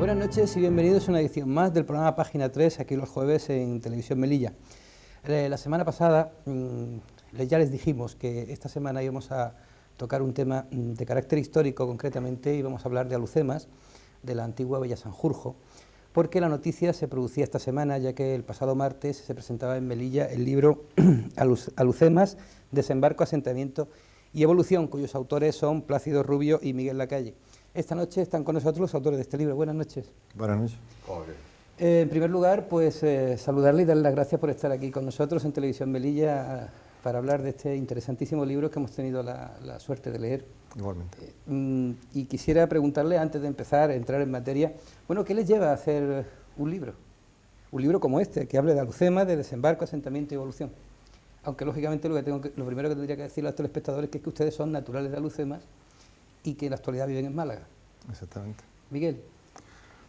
Buenas noches y bienvenidos a una edición más del programa Página 3, aquí los jueves en Televisión Melilla. La semana pasada ya les dijimos que esta semana íbamos a tocar un tema de carácter histórico, concretamente íbamos a hablar de Alucemas, de la antigua Villa Sanjurjo, porque la noticia se producía esta semana, ya que el pasado martes se presentaba en Melilla el libro Alucemas, Desembarco, Asentamiento y Evolución, cuyos autores son Plácido Rubio y Miguel Lacalle. Esta noche están con nosotros los autores de este libro. Buenas noches. Buenas noches. En primer lugar, pues saludarle y darle las gracias por estar aquí con nosotros en Televisión Melilla para hablar de este interesantísimo libro que hemos tenido la suerte de leer. Igualmente. Y quisiera preguntarle, antes de empezar a entrar en materia, bueno, ¿qué les lleva a hacer un libro? Un libro como este, que hable de Alucemas, de desembarco, asentamiento y evolución. Aunque, lógicamente, lo primero que tendría que decirle a los telespectadores es que ustedes son naturales de Alucemas y que en la actualidad viven en Málaga. Exactamente. Miguel.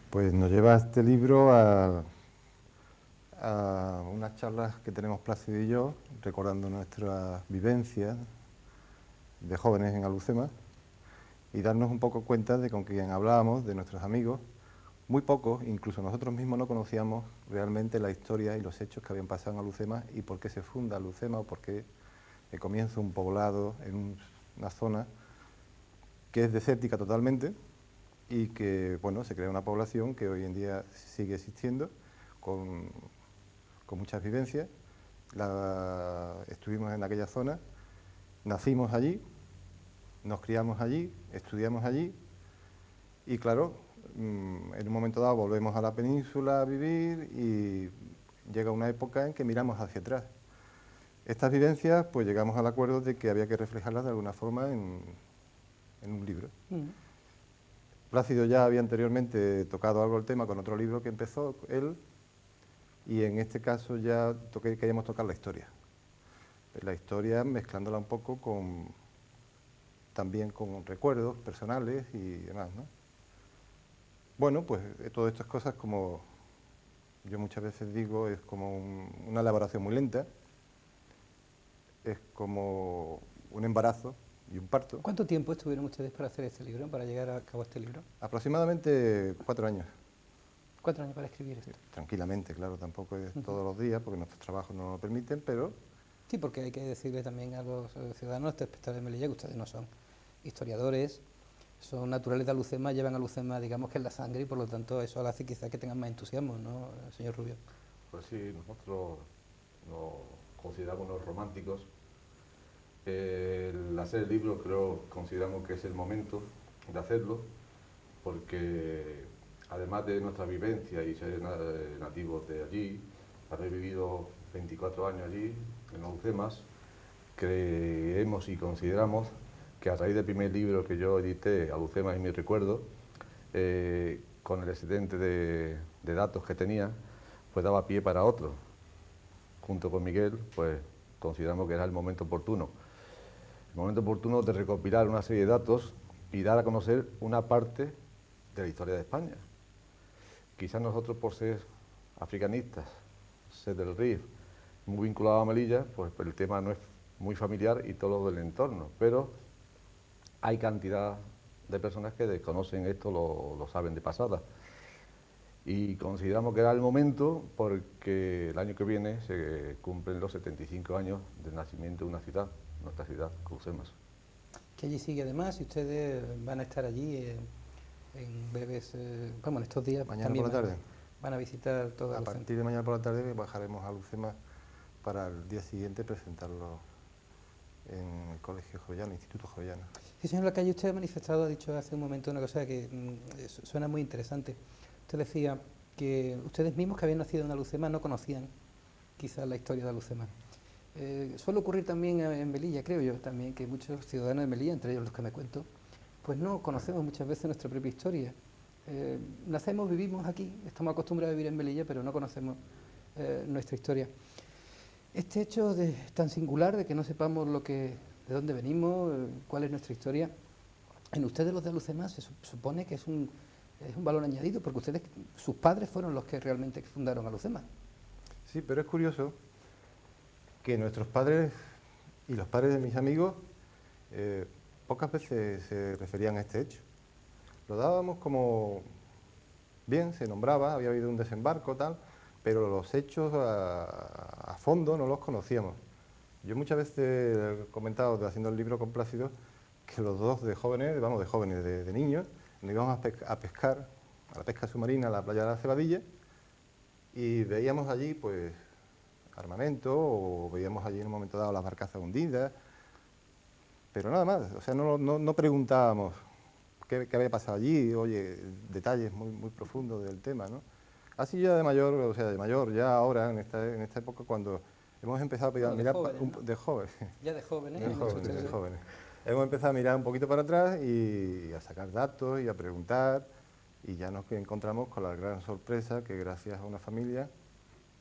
Pues nos lleva este libro a unas charlas que tenemos Plácido y yo, recordando nuestras vivencias de jóvenes en Alucemas y darnos un poco cuenta de con quién hablábamos, de nuestros amigos. Muy pocos, incluso nosotros mismos no conocíamos realmente la historia y los hechos que habían pasado en Alucemas y por qué se funda Alucemas o por qué comienza un poblado en una zona que es desértica totalmente y que, bueno, se crea una población que hoy en día sigue existiendo con muchas vivencias. Estuvimos en aquella zona, nacimos allí, nos criamos allí, estudiamos allí y, claro, en un momento dado volvemos a la península a vivir y llega una época en que miramos hacia atrás. Estas vivencias, pues llegamos al acuerdo de que había que reflejarlas de alguna forma en un libro. Plácido ya había anteriormente tocado algo el tema con otro libro que empezó él, y en este caso ya queríamos tocar la historia. La historia mezclándola un poco también con recuerdos personales y demás, ¿no? Bueno, pues todo esto es cosas, como yo muchas veces digo, es como una elaboración muy lenta, es como un embarazo y un parto. ¿Cuánto tiempo estuvieron ustedes para hacer este libro, para llegar a cabo este libro? Aproximadamente 4 años. 4 años para escribir esto. Tranquilamente, claro, tampoco es todos los días, porque nuestros trabajos no lo permiten, pero... Sí, porque hay que decirle también a los ciudadanos, espectadores de Melilla, que ustedes no son historiadores, son naturales de Alucemas, llevan Alucemas, digamos que en la sangre, y por lo tanto eso hace quizás que tengan más entusiasmo, ¿no, señor Rubio? Pues sí, nosotros nos consideramos unos románticos. El hacer el libro consideramos que es el momento de hacerlo, porque además de nuestra vivencia y ser nativos de allí, haber vivido 24 años allí, en Alucemas, creemos y consideramos que a raíz del primer libro que yo edité, Alucemas y mi recuerdo, con el excedente de datos que tenía, pues daba pie para otro. Junto con Miguel, pues consideramos que era el momento oportuno. El momento oportuno de recopilar una serie de datos y dar a conocer una parte de la historia de España. Quizás nosotros, por ser africanistas, ser del RIF, muy vinculado a Melilla, pues el tema no es muy familiar y todo lo del entorno, pero hay cantidad de personas que desconocen esto, lo saben de pasada. Y consideramos que era el momento porque el año que viene se cumplen los 75 años del nacimiento de una ciudad, nuestra ciudad, Alucemas. Que allí sigue además, y ustedes van a estar allí en breves, bueno, en estos días Mañana también por la tarde. van a visitar todo A partir de mañana por la tarde bajaremos a Alucemas para el día siguiente presentarlo en el Colegio Jovellanos, Instituto Jovellanos. Sí, señor Lacalle, usted ha manifestado, ha dicho hace un momento una cosa que suena muy interesante. Usted decía que ustedes mismos que habían nacido en Alucemas no conocían quizás la historia de Alucemas. Suele ocurrir también en Melilla, creo yo también, que muchos ciudadanos de Melilla, entre ellos los que me cuento, pues no conocemos muchas veces nuestra propia historia. Nacemos, vivimos aquí, estamos acostumbrados a vivir en Melilla, pero no conocemos nuestra historia. Este hecho tan singular de que no sepamos de dónde venimos, cuál es nuestra historia, en ustedes los de Alucemas se supone que es un valor añadido, porque sus padres fueron los que realmente fundaron Alucemas. Sí, pero es curioso que nuestros padres y los padres de mis amigos pocas veces se referían a este hecho. Lo dábamos como bien, se nombraba, había habido un desembarco, tal, pero los hechos a fondo no los conocíamos. Yo muchas veces he comentado, haciendo el libro con Plácido, que los dos de jóvenes, de niños, nos íbamos a pescar, a la pesca submarina, a la playa de la Cebadilla, y veíamos allí, pues, armamento, o veíamos allí en un momento dado las barcazas hundidas, pero nada más, o sea, no preguntábamos qué había pasado allí, oye, detalles muy profundos del tema, ¿no? Así ya de mayor, o sea, de mayor, ya ahora, en esta época, cuando hemos empezado a mirar... De jóvenes, ya de jóvenes. De jóvenes. Hemos empezado a mirar un poquito para atrás y a sacar datos y a preguntar, y ya nos encontramos con la gran sorpresa que gracias a una familia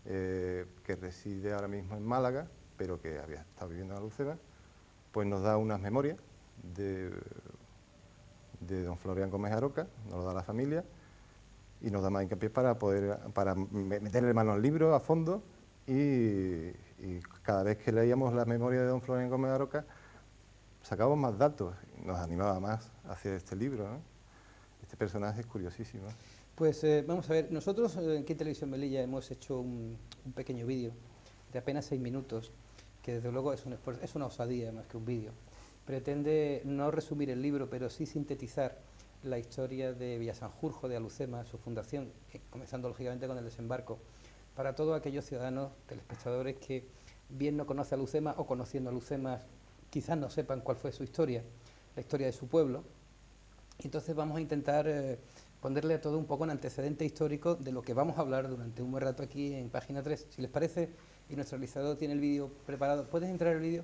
que reside ahora mismo en Málaga, pero que había estado viviendo en Alhucemas, pues nos da unas memorias de don Florián Gómez Aroca, nos lo da la familia, y nos da más hincapié para meterle mano al libro a fondo, y cada vez que leíamos la memoria de don Florián Gómez Aroca, sacábamos más datos, nos animaba más hacia este libro, ¿no? Este personaje es curiosísimo. Pues vamos a ver, nosotros aquí en Televisión Melilla hemos hecho un pequeño vídeo de apenas 6 minutos, que desde luego es una osadía más que un vídeo. Pretende no resumir el libro, pero sí sintetizar la historia de Villasanjurjo, de Alhucemas, su fundación, comenzando lógicamente con el desembarco, para todos aquellos ciudadanos, telespectadores que bien no conocen Alhucemas o conociendo Alhucemas quizás no sepan cuál fue su historia, la historia de su pueblo. Y entonces vamos a intentar ponerle a todo un poco en antecedente histórico de lo que vamos a hablar durante un buen rato aquí en página 3. Si les parece, y nuestro realizador tiene el vídeo preparado, ¿puedes entrar el vídeo?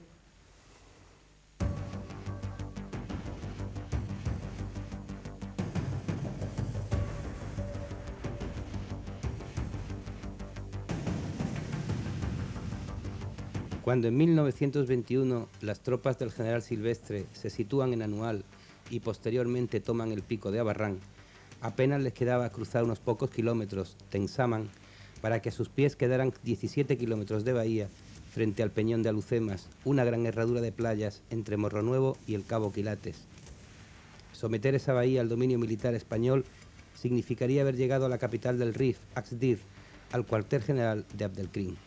Cuando en 1921 las tropas del general Silvestre se sitúan en Anual y posteriormente toman el pico de Abarrán, apenas les quedaba cruzar unos pocos kilómetros Tensaman para que a sus pies quedaran 17 kilómetros de bahía frente al peñón de Alhucemas, una gran herradura de playas entre Morro Nuevo y el Cabo Quilates. Someter esa bahía al dominio militar español significaría haber llegado a la capital del Rif, Axdir, al cuartel general de Abdelkrim.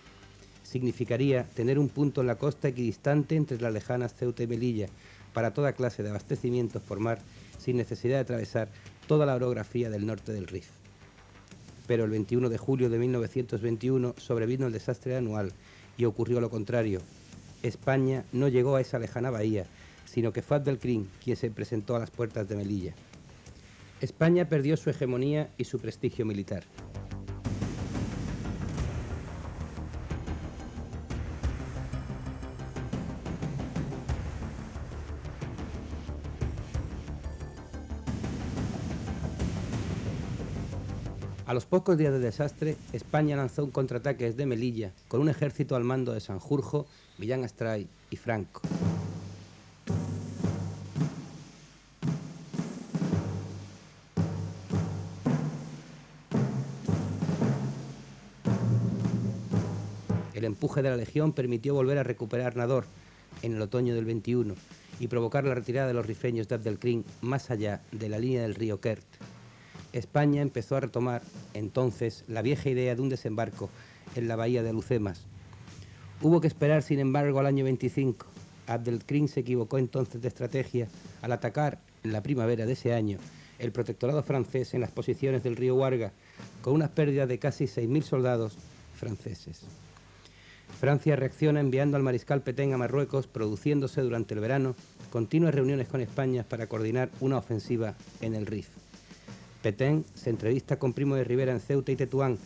Significaría tener un punto en la costa equidistante entre las lejanas Ceuta y Melilla para toda clase de abastecimientos por mar sin necesidad de atravesar toda la orografía del norte del Rif. Pero el 21 de julio de 1921 sobrevino el desastre anual y ocurrió lo contrario. España no llegó a esa lejana bahía, sino que fue Abdelkrim quien se presentó a las puertas de Melilla. España perdió su hegemonía y su prestigio militar. A los pocos días del desastre, España lanzó un contraataque desde Melilla con un ejército al mando de Sanjurjo, Millán Astray y Franco. El empuje de la legión permitió volver a recuperar Nador en el otoño del 21 y provocar la retirada de los rifeños de Abdelkrim más allá de la línea del río Kert. España empezó a retomar entonces la vieja idea de un desembarco en la bahía de Alhucemas. Hubo que esperar, sin embargo, al año 25. Abdelkrim se equivocó entonces de estrategia al atacar en la primavera de ese año el protectorado francés en las posiciones del río Huarga, con unas pérdidas de casi 6.000 soldados franceses. Francia reacciona enviando al mariscal Pétain a Marruecos, produciéndose durante el verano continuas reuniones con España para coordinar una ofensiva en el Rif. Pétain se entrevista con Primo de Rivera en Ceuta y Tetuán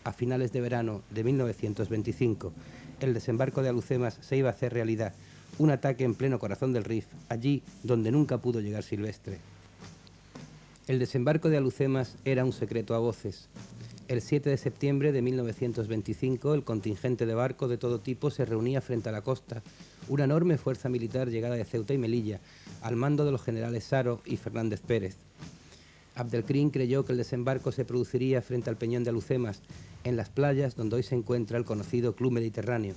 a finales de verano de 1925. El desembarco de Alhucemas se iba a hacer realidad, un ataque en pleno corazón del Rif, allí donde nunca pudo llegar Silvestre. El desembarco de Alhucemas era un secreto a voces. El 7 de septiembre de 1925, el contingente de barcos de todo tipo se reunía frente a la costa, una enorme fuerza militar llegada de Ceuta y Melilla, al mando de los generales Saro y Fernández Pérez. Abdelkrim creyó que el desembarco se produciría frente al peñón de Alhucemas, en las playas donde hoy se encuentra el conocido Club Mediterráneo.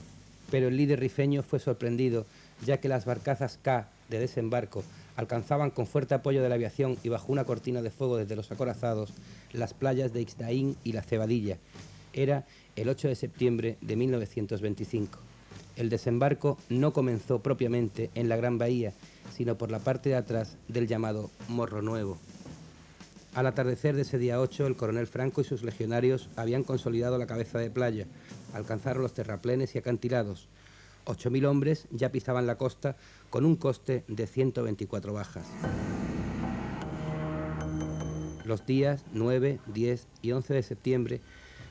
Pero el líder rifeño fue sorprendido, ya que las barcazas K de desembarco alcanzaban con fuerte apoyo de la aviación y bajo una cortina de fuego desde los acorazados las playas de Ixtaín y La Cebadilla. Era el 8 de septiembre de 1925. El desembarco no comenzó propiamente en la Gran Bahía, sino por la parte de atrás del llamado Morro Nuevo. Al atardecer de ese día 8, el coronel Franco y sus legionarios habían consolidado la cabeza de playa, alcanzaron los terraplenes y acantilados. 8.000 hombres ya pisaban la costa con un coste de 124 bajas. Los días 9, 10 y 11 de septiembre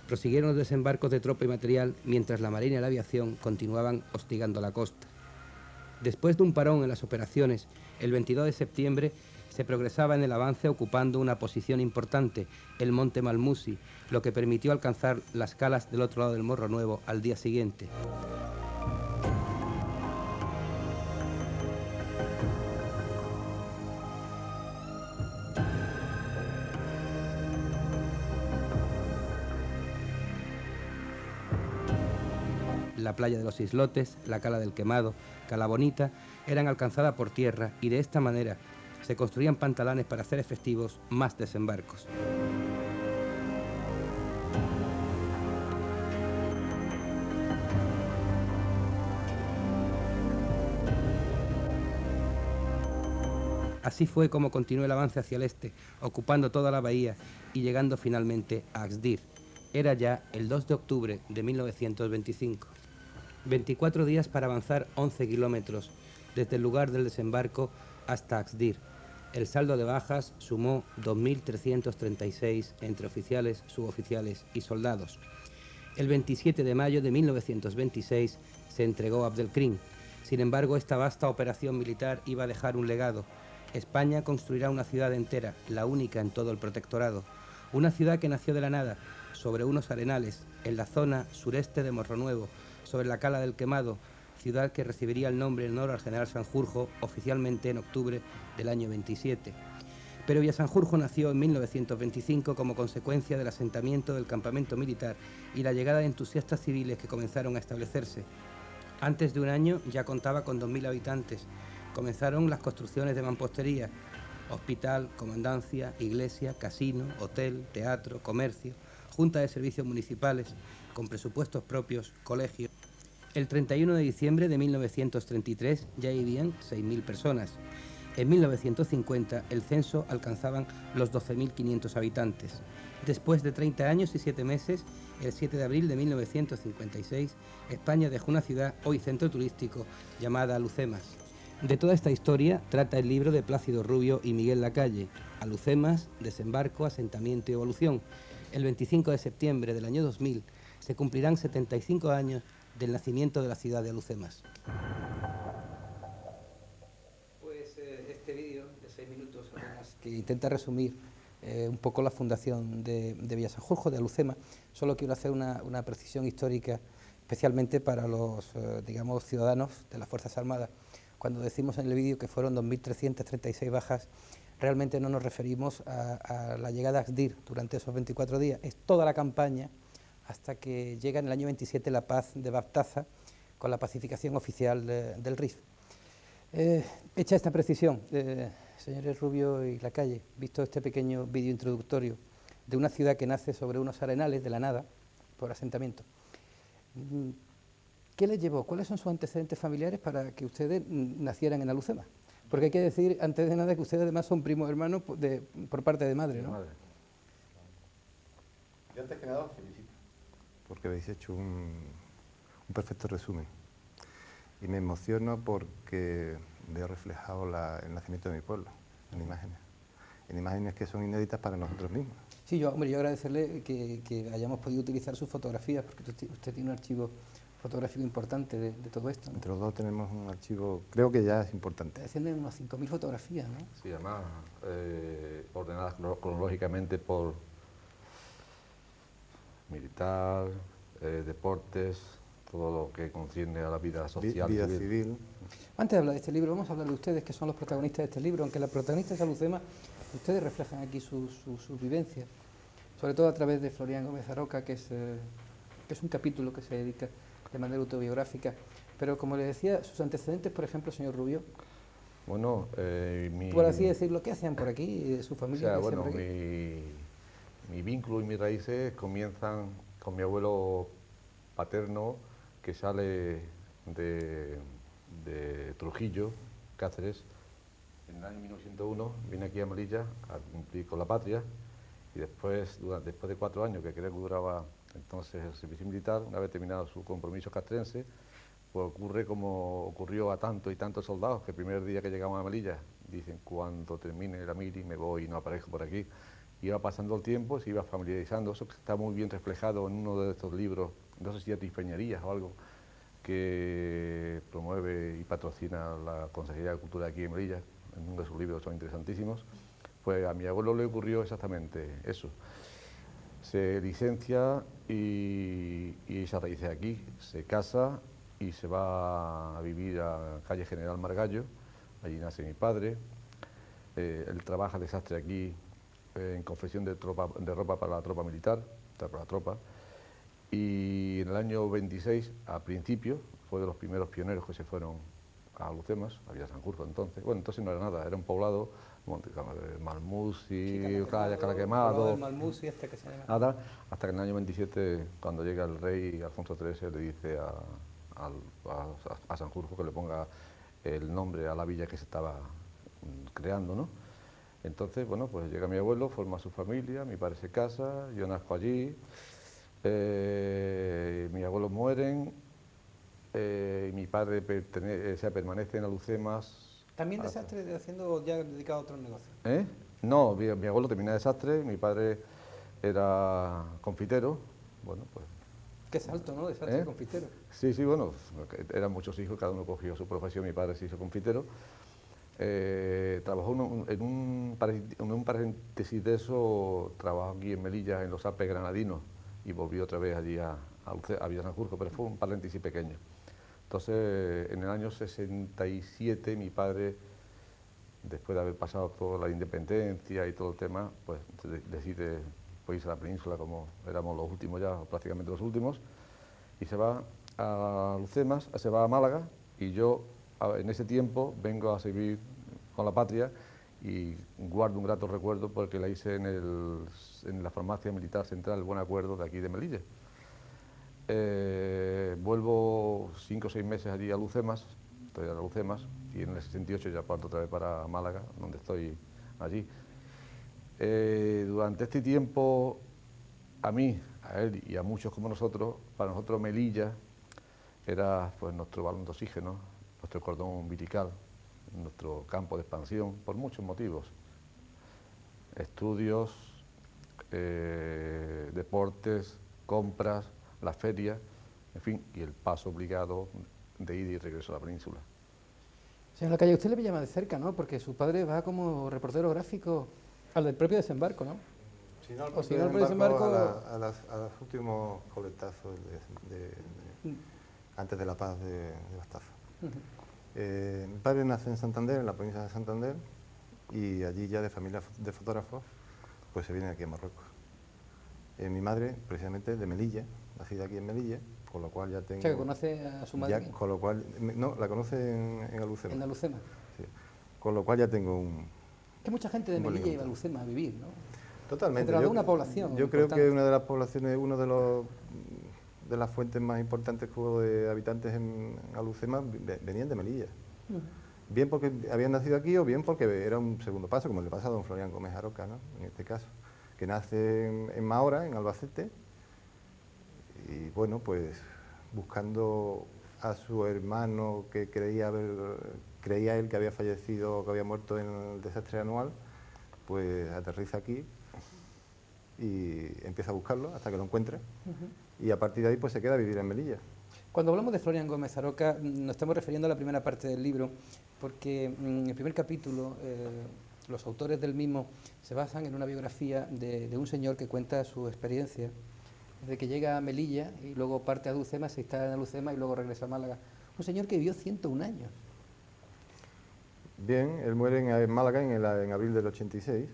prosiguieron los desembarcos de tropa y material mientras la Marina y la aviación continuaban hostigando la costa. Después de un parón en las operaciones, el 22 de septiembre se progresaba en el avance ocupando una posición importante, el Monte Malmusi, lo que permitió alcanzar las calas del otro lado del Morro Nuevo al día siguiente. La playa de los Islotes, la Cala del Quemado, Cala Bonita, eran alcanzadas por tierra y de esta manera se construían pantalanes para hacer efectivos más desembarcos. Así fue como continuó el avance hacia el este, ocupando toda la bahía y llegando finalmente a Axdir. Era ya el 2 de octubre de 1925. 24 días para avanzar 11 kilómetros, desde el lugar del desembarco hasta Axdir. El saldo de bajas sumó 2.336 entre oficiales, suboficiales y soldados. El 27 de mayo de 1926 se entregó Abdelkrim. Sin embargo, esta vasta operación militar iba a dejar un legado. España construirá una ciudad entera, la única en todo el protectorado. Una ciudad que nació de la nada, sobre unos arenales, en la zona sureste de Morro Nuevo, sobre la Cala del Quemado, ciudad que recibiría el nombre en honor al general Sanjurjo oficialmente en octubre del año 27. Pero Villasanjurjo nació en 1925 como consecuencia del asentamiento del campamento militar y la llegada de entusiastas civiles que comenzaron a establecerse. Antes de un año ya contaba con 2.000 habitantes. Comenzaron las construcciones de mampostería, hospital, comandancia, iglesia, casino, hotel, teatro, comercio, junta de servicios municipales, con presupuestos propios, colegios. El 31 de diciembre de 1933 ya vivían 6.000 personas. En 1950 el censo alcanzaban los 12.500 habitantes. Después de 30 años y 7 meses, el 7 de abril de 1956, España dejó una ciudad, hoy centro turístico, llamada Alhucemas. De toda esta historia trata el libro de Plácido Rubio y Miguel Lacalle, Alhucemas, desembarco, asentamiento y evolución. El 25 de septiembre del año 2000 se cumplirán 75 años del nacimiento de la ciudad de Alhucemas. Pues este vídeo de 6 minutos apenas, que intenta resumir un poco la fundación de Villasanjurjo, de Alhucemas. Solo quiero hacer una precisión histórica, especialmente para los digamos, ciudadanos de las Fuerzas Armadas. Cuando decimos en el vídeo que fueron 2.336 bajas, realmente no nos referimos a la llegada a Axdir durante esos 24 días, es toda la campaña hasta que llega en el año 27 la paz de Baptaza con la pacificación oficial del Rif. Hecha esta precisión, señores Rubio y Lacalle, visto este pequeño vídeo introductorio de una ciudad que nace sobre unos arenales de la nada, por asentamiento, ¿qué les llevó? ¿Cuáles son sus antecedentes familiares para que ustedes nacieran en Alhucemas? Porque hay que decir, antes de nada, que ustedes además son primos hermanos por parte de madre, ¿no? Madre. Yo antes que nada os felicito, porque habéis hecho un perfecto resumen. Y me emociono porque veo reflejado el nacimiento de mi pueblo, en imágenes que son inéditas para nosotros mismos. Sí, yo agradecerle que hayamos podido utilizar sus fotografías, porque usted tiene un archivo fotográfico importante de todo esto, ¿no? Entre los dos tenemos un archivo, creo que ya es importante. Tienen unas 5.000 fotografías, ¿no? Sí, además ordenadas cronológicamente por militar, deportes, todo lo que concierne a la vida social. Vida civil. Antes de hablar de este libro, vamos a hablar de ustedes, que son los protagonistas de este libro, aunque la protagonista es Alhucemas, ustedes reflejan aquí sus vivencias, sobre todo a través de Florian Gómez Aroca, que es un capítulo que se dedica de manera autobiográfica. Pero como le decía, sus antecedentes, por ejemplo, señor Rubio. Bueno, Por así decirlo, ¿qué hacían por aquí? ¿Su o familia? sea, ¿Qué hacían bueno, por aquí? mi vínculo y mis raíces comienzan con mi abuelo paterno, que sale de, de Trujillo, Cáceres, en el año 1901, viene aquí a Melilla a cumplir con la patria, y después, después de 4 años, que creo que duraba entonces el servicio militar, una vez terminado su compromiso castrense, pues ocurre como ocurrió a tantos y tantos soldados, que el primer día que llegamos a Melilla dicen: cuando termine la mili me voy y no aparezco por aquí. Iba pasando el tiempo, se iba familiarizando, eso que está muy bien reflejado en uno de estos libros, no sé si es Tiferñerías o algo, que promueve y patrocina la Consejería de Cultura aquí en Melilla, en uno de sus libros, son interesantísimos. Pues a mi abuelo le ocurrió exactamente eso. Se licencia y se raíz aquí, se casa y se va a vivir a calle General Margallo, allí nace mi padre. Él trabaja de sastre aquí en confección de ropa para la tropa militar, para la tropa. Y en el año 26, a principio, fue de los primeros pioneros que se fueron a Lucemas, había Sanjurjo entonces. Bueno, entonces no era nada, era un poblado, Malmusi, Poblado del Calaquemado, Malmusi, este que se llama. nada, hasta que en el año 27, cuando llega el rey Alfonso XIII, le dice a Sanjurjo que le ponga el nombre a la villa que se estaba creando, ¿no? Entonces, bueno, pues llega mi abuelo, forma su familia, mi padre se casa, yo nazco allí, mis abuelos mueren, y mi padre permanece en Alucemas. También desastre, haciendo ya dedicado a otros negocios. ¿Eh? No, mi abuelo termina de sastre, mi padre era confitero, bueno, pues... Qué salto, ¿no? Desastre ¿eh? confitero. Sí, sí, bueno, eran muchos hijos, cada uno cogió su profesión, mi padre se hizo confitero. Trabajó en un paréntesis de eso, trabajó aquí en Melilla, en los Alpes Granadinos, y volvió otra vez allí a Villa Sanjurjo, pero fue un paréntesis pequeño. Entonces, en el año 67, mi padre, después de haber pasado toda la independencia y todo el tema, pues decide pues, irse a la península, como éramos los últimos ya, prácticamente los últimos, y se va a Lucemas, se va a Málaga, y yo en ese tiempo vengo a servir con la patria y guardo un grato recuerdo porque la hice en la farmacia militar central, el Buen Acuerdo, de aquí de Melilla. Vuelvo 5 o 6 meses allí a Lucemas, estoy a Lucemas, y en el 68 ya parto otra vez para Málaga, donde estoy allí. Durante este tiempo, a mí, a él y a muchos como nosotros, para nosotros Melilla era pues nuestro balón de oxígeno, nuestro cordón umbilical, nuestro campo de expansión, por muchos motivos. Estudios, deportes, compras, la feria, en fin, y el paso obligado de ida y regreso a la península. Señor Lacalle, usted le pilla más de cerca, ¿no? Porque su padre va como reportero gráfico al del propio desembarco, ¿no? Si no, O si no, el desembarco... a los últimos coletazos antes de la paz de Bastaza. Mi padre nace en Santander, en la provincia de Santander, y allí ya de familia de fotógrafos, pues se viene aquí a Marruecos. Mi madre, precisamente, de Melilla, nacida aquí en Melilla, con lo cual ya tengo... O sea, que conoce a su madre bien. Con lo cual... No, la conoce en Alucema. En Alucema. Sí. Con lo cual ya tengo un... Que mucha gente de Melilla iba a Alucema a vivir, ¿no? Totalmente. Se trasladó una población Yo creo importante. que una de las poblaciones, de las fuentes más importantes que hubo de habitantes en Alucema venían de Melilla. Bien porque habían nacido aquí o bien porque era un segundo paso, como le pasa a don Florian Gómez Aroca, ¿no? En este caso, que nace en Mahora, en Albacete, y bueno, pues buscando a su hermano que creía él que había fallecido o que había muerto en el desastre anual, pues aterriza aquí y empieza a buscarlo hasta que lo encuentra, y a partir de ahí pues se queda a vivir en Melilla. Cuando hablamos de Florian Gómez Aroca, nos estamos refiriendo a la primera parte del libro, porque en el primer capítulo los autores del mismo se basan en una biografía de un señor que cuenta su experiencia desde que llega a Melilla y luego parte a Alucema, se instala en Alucema y luego regresa a Málaga. Un señor que vivió 101 años. Bien, él muere en Málaga en abril del 86.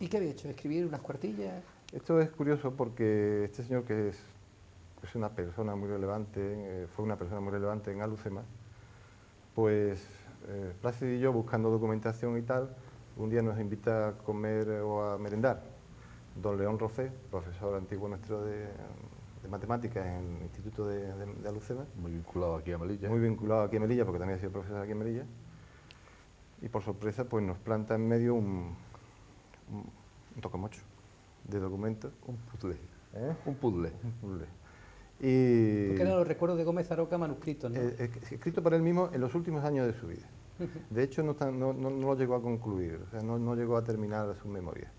¿Y qué había hecho? ¿Escribir unas cuartillas? Esto es curioso porque este señor, que es una persona muy relevante, fue una persona muy relevante en Alucema, pues Plácido y yo, buscando documentación y tal, un día nos invita a comer o a merendar don León Rofé, profesor antiguo nuestro de matemáticas en el Instituto de Alucema. Muy vinculado aquí a Melilla. Muy vinculado aquí a Melilla, porque también ha sido profesor aquí en Melilla. Y por sorpresa, pues nos planta en medio un tocamocho de documentos. Un puzzle. ¿Eh? Un puzzle. Un puzzle. Y Porque eran los recuerdos de Gómez Aroca manuscritos, ¿no? escrito por él mismo en los últimos años de su vida. De hecho, no lo llegó a concluir, o sea, no llegó a terminar sus memorias.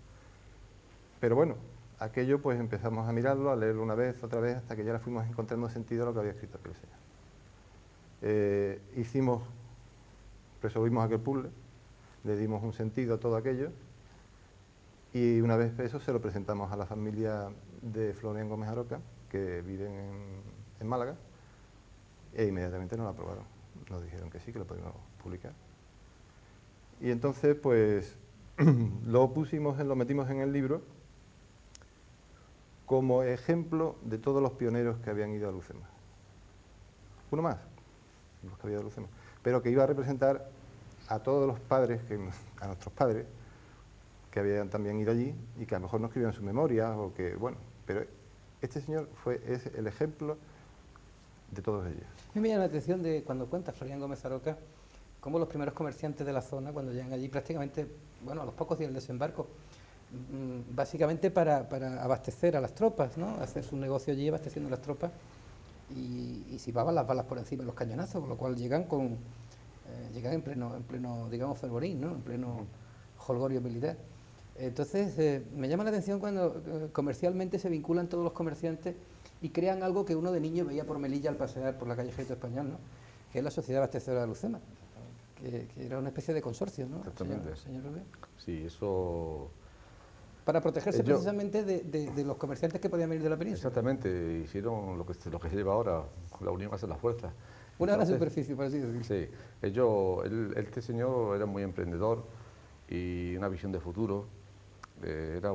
Pero bueno, aquello pues empezamos a mirarlo, a leerlo una vez, otra vez, hasta que ya le fuimos encontrando sentido a lo que había escrito aquel señor. Resolvimos aquel puzzle, le dimos un sentido a todo aquello, y una vez eso se lo presentamos a la familia de Florian Gómez Aroca, que viven en Málaga, e inmediatamente nos lo aprobaron. Nos dijeron que sí, que lo podíamos publicar. Y entonces, pues, lo metimos en el libro como ejemplo de todos los pioneros que habían ido a Lucema. Uno más, los que habían ido a Lucema, pero que iba a representar a todos los padres, a nuestros padres, que habían también ido allí y que a lo mejor no escribían sus memorias, o que, bueno, pero este señor es el ejemplo de todos ellos. A mí me llama la atención de cuando cuenta Florian Gómez Aroca, cómo los primeros comerciantes de la zona, cuando llegan allí prácticamente, bueno, a los pocos días del desembarco, básicamente para abastecer a las tropas, ¿no? Hacer su negocio allí abasteciendo a las tropas y silbaban las balas por encima de los cañonazos, con lo cual llegan en pleno, digamos, fervorín, ¿no? En pleno jolgorio militar. Entonces, me llama la atención cuando comercialmente se vinculan todos los comerciantes y crean algo que uno de niño veía por Melilla al pasear por la calle Ejército Español, ¿no? Que es la Sociedad Abastecedora de Lucema, que era una especie de consorcio, ¿no? Exactamente. Señor Rubio. Sí, eso... Para protegerse precisamente de los comerciantes que podían venir de la península. Exactamente, hicieron lo que se lleva ahora, la unión hace la fuerza. Una gran superficie, por así decirlo. Sí, este señor era muy emprendedor y una visión de futuro. Era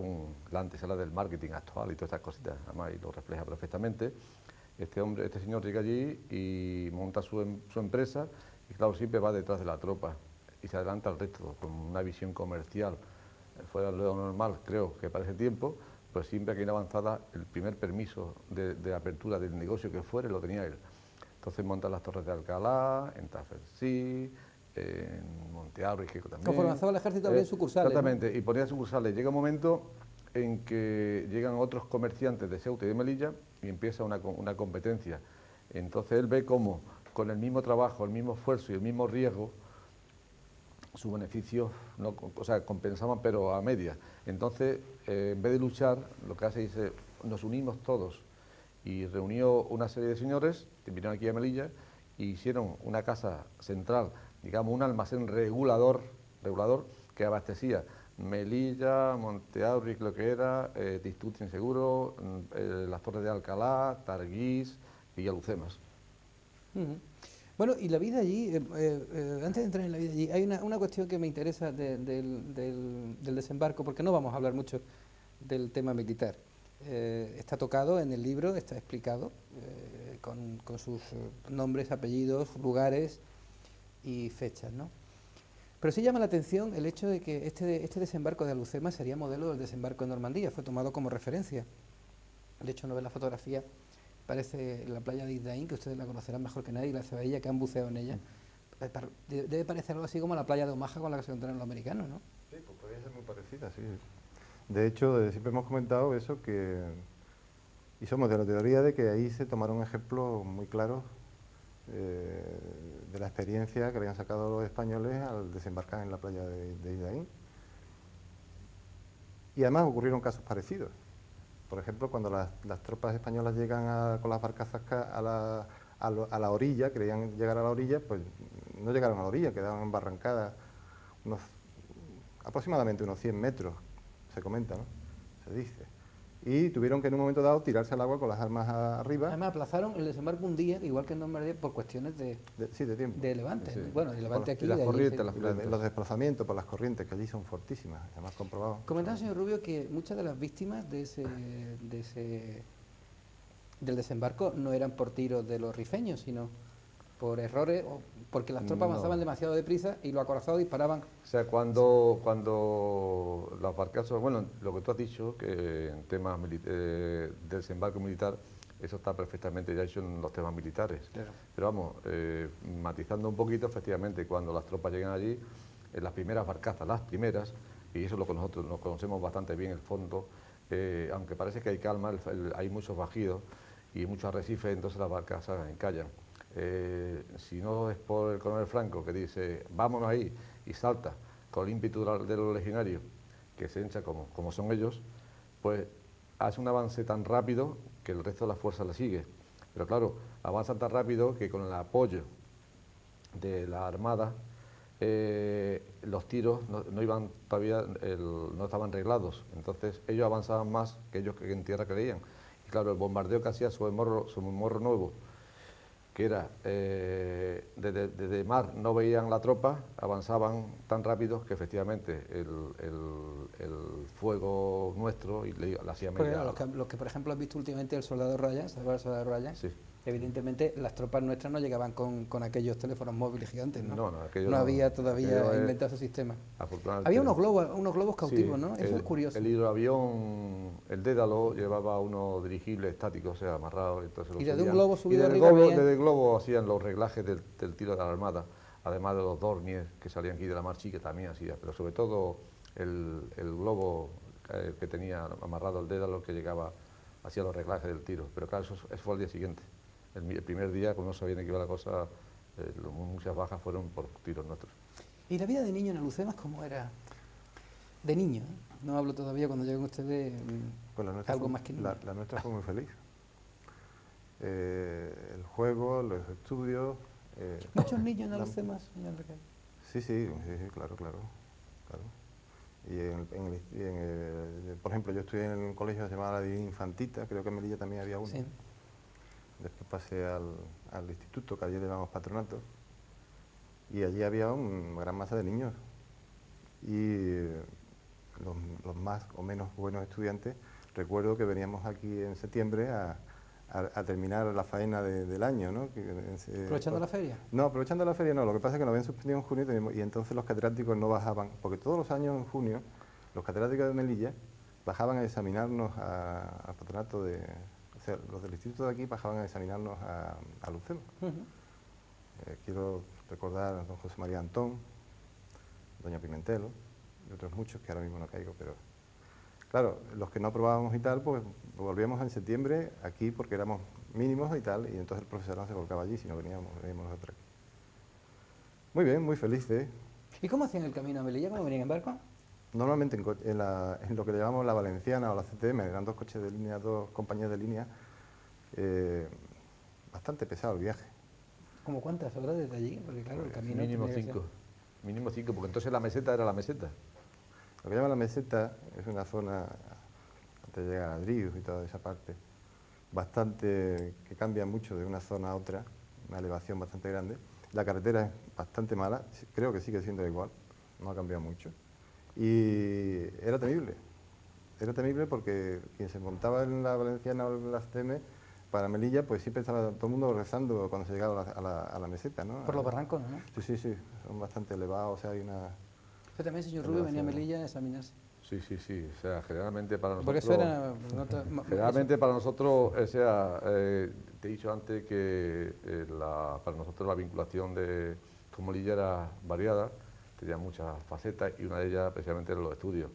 la antesala del marketing actual y todas estas cositas, además, y lo refleja perfectamente. Este señor llega allí y monta su empresa y, claro, siempre va detrás de la tropa y se adelanta al resto con una visión comercial. Fuera lo normal, creo que para ese tiempo, pues siempre que ir avanzada, el primer permiso de apertura del negocio que fuere lo tenía él. Entonces monta las Torres de Alcalá, en Tafersí, en Montearro y que también. Conforme avanzaba el ejército había sucursales. Exactamente, ¿no? y ponía sucursales. Llega un momento en que llegan otros comerciantes de Ceuta y de Melilla y empieza una competencia. Entonces él ve cómo con el mismo trabajo, el mismo esfuerzo y el mismo riesgo, sus beneficios compensaban, pero a media. Entonces, en vez de luchar, lo que hace es nos unimos todos, y reunió una serie de señores que vinieron aquí a Melilla y hicieron una casa central, digamos un almacén regulador que abastecía Melilla, Monteaurri, lo que era, Tistútin seguro, las Torres de Alcalá, Targuís y Alucemas. Bueno, y la vida allí, antes de entrar en la vida allí, hay una cuestión que me interesa del desembarco, porque no vamos a hablar mucho del tema militar. Está tocado en el libro, está explicado con sus nombres, apellidos, lugares y fechas, ¿no? Pero sí llama la atención el hecho de que este desembarco de Alucema sería modelo del desembarco en Normandía, fue tomado como referencia. De hecho, uno ve la fotografía, parece la playa de Isdaín, que ustedes la conocerán mejor que nadie, y la Cebadilla, que han buceado en ella. Debe parecer algo así como la playa de Omaha con la que se encontraron los americanos, ¿no? Sí, pues podría ser muy parecida, sí. De hecho, siempre hemos comentado eso, y somos de la teoría de que ahí se tomaron ejemplos muy claros de la experiencia que habían sacado los españoles al desembarcar en la playa de Isdaín. Y además ocurrieron casos parecidos. Por ejemplo, cuando las tropas españolas llegan con las barcazas a la orilla, creían llegar a la orilla, pues no llegaron a la orilla, quedaron embarrancadas aproximadamente unos 100 metros, se comenta, ¿no? Se dice. Y tuvieron que en un momento dado tirarse al agua con las armas arriba. Además aplazaron el desembarco un día, igual que en Normandía, por cuestiones de tiempo. De levante. Sí. Bueno, de levante aquí. Las de allí, corrientes, sí. Los desplazamientos por las corrientes, que allí son fortísimas, además comprobados. Comentaba, señor Rubio, que muchas de las víctimas del desembarco no eran por tiros de los rifeños, sino por errores o porque las tropas No. avanzaban demasiado deprisa y los acorazados disparaban. O sea, cuando los barcazos, bueno, lo que tú has dicho, que en temas del desembarco militar, eso está perfectamente ya hecho en los temas militares. Claro. Pero vamos, matizando un poquito, efectivamente, cuando las tropas llegan allí, en las primeras barcazas, las primeras, y eso es lo que nosotros nos conocemos bastante bien el fondo, aunque parece que hay calma, hay muchos bajidos y muchos arrecifes, entonces las barcazas encallan. Si no es por el coronel Franco que dice vámonos ahí y salta con el ímpetu de los legionarios que se hincha como son ellos, pues hace un avance tan rápido que el resto de las fuerzas le sigue. Pero claro, avanza tan rápido que con el apoyo de la Armada los tiros no iban todavía, no estaban reglados, entonces ellos avanzaban más que ellos que en tierra creían. Y claro, el bombardeo que hacía su morro nuevo, que era desde mar no veían la tropa, avanzaban tan rápido que efectivamente el fuego nuestro y le hacía Porque media. los que, por ejemplo, has visto últimamente el Soldado Ryan, ¿sabes el Soldado Ryan? Sí. Evidentemente las tropas nuestras no llegaban con aquellos teléfonos móviles gigantes, ¿no? No, aquello no no. había todavía Aquello inventado ese sistema. Afortunadamente. Había unos globos cautivos, Sí, ¿no? Eso es curioso. El hidroavión, el Dédalo, llevaba unos dirigibles estáticos, o sea, amarrados. Entonces Y los desde un subían. globo Y subido desde el arriba globo, veían- desde el globo hacían los reglajes del tiro de la Armada, además de los Dornier que salían aquí de la Marchi, que también hacía, pero sobre todo el globo que tenía amarrado el Dédalo, que llegaba, hacía los reglajes del tiro. Pero claro, eso fue al día siguiente. El primer día, cuando no sabían de qué iba la cosa, muchas bajas fueron por tiros nuestros. ¿Y la vida de niño en Alucemas cómo era? De niño, ¿eh? No hablo todavía cuando lleguen ustedes Pues la nuestra algo fue, más que niño. la nuestra fue muy feliz. El juego, los estudios. ¿Muchos niños en la- Alucemas, señor Recal? Sí, claro, claro. Y, por ejemplo, yo estudié en un colegio que se llamaba la Divina Infantita, creo que en Melilla también había uno. Sí. Después pasé al instituto, que allí le llamamos patronato, y allí había una gran masa de niños. Y los más o menos buenos estudiantes, recuerdo que veníamos aquí en septiembre a terminar la faena del año, ¿no? ¿Aprovechando la feria? No, aprovechando la feria no, lo que pasa es que nos habían suspendido en junio y entonces los catedráticos no bajaban, porque todos los años en junio los catedráticos de Melilla bajaban a examinarnos al patronato o sea, los del instituto de aquí bajaban a examinarnos a Lucema. Quiero recordar a don José María Antón, doña Pimentel y otros muchos que ahora mismo no caigo, pero claro, los que no aprobábamos y tal, pues volvíamos en septiembre aquí porque éramos mínimos y tal, y entonces el profesor no se volcaba allí, sino veníamos nosotros aquí. Muy bien, muy felices. ¿Y cómo hacían el camino a Melilla? ¿Cómo venían en barco? Normalmente en lo que le llamamos la Valenciana o la CTM, eran dos coches de línea, dos compañías de línea, bastante pesado el viaje. ¿Cómo cuántas horas desde allí? Porque claro, el camino Mínimo tenía que ser- 5. Mínimo 5, porque entonces la meseta era la meseta. Lo que llaman la meseta es una zona, antes de llegar a Adrius y toda esa parte, bastante, que cambia mucho de una zona a otra, una elevación bastante grande. La carretera es bastante mala, creo que sigue siendo igual, no ha cambiado mucho. Y era temible porque quien se montaba en la Valenciana o en la CTM, para Melilla, pues siempre estaba todo el mundo rezando cuando se llegaba a la meseta, ¿no? Por los barrancos, ¿no? Sí, son bastante elevados, o sea, hay una... Usted también, señor Rubio, venía a Melilla a examinarse. Sí, o sea, generalmente para nosotros... Porque eso era... Generalmente para nosotros, o sea, te he dicho antes que para nosotros la vinculación con Melilla era variada, tenía muchas facetas y una de ellas precisamente eran los estudios.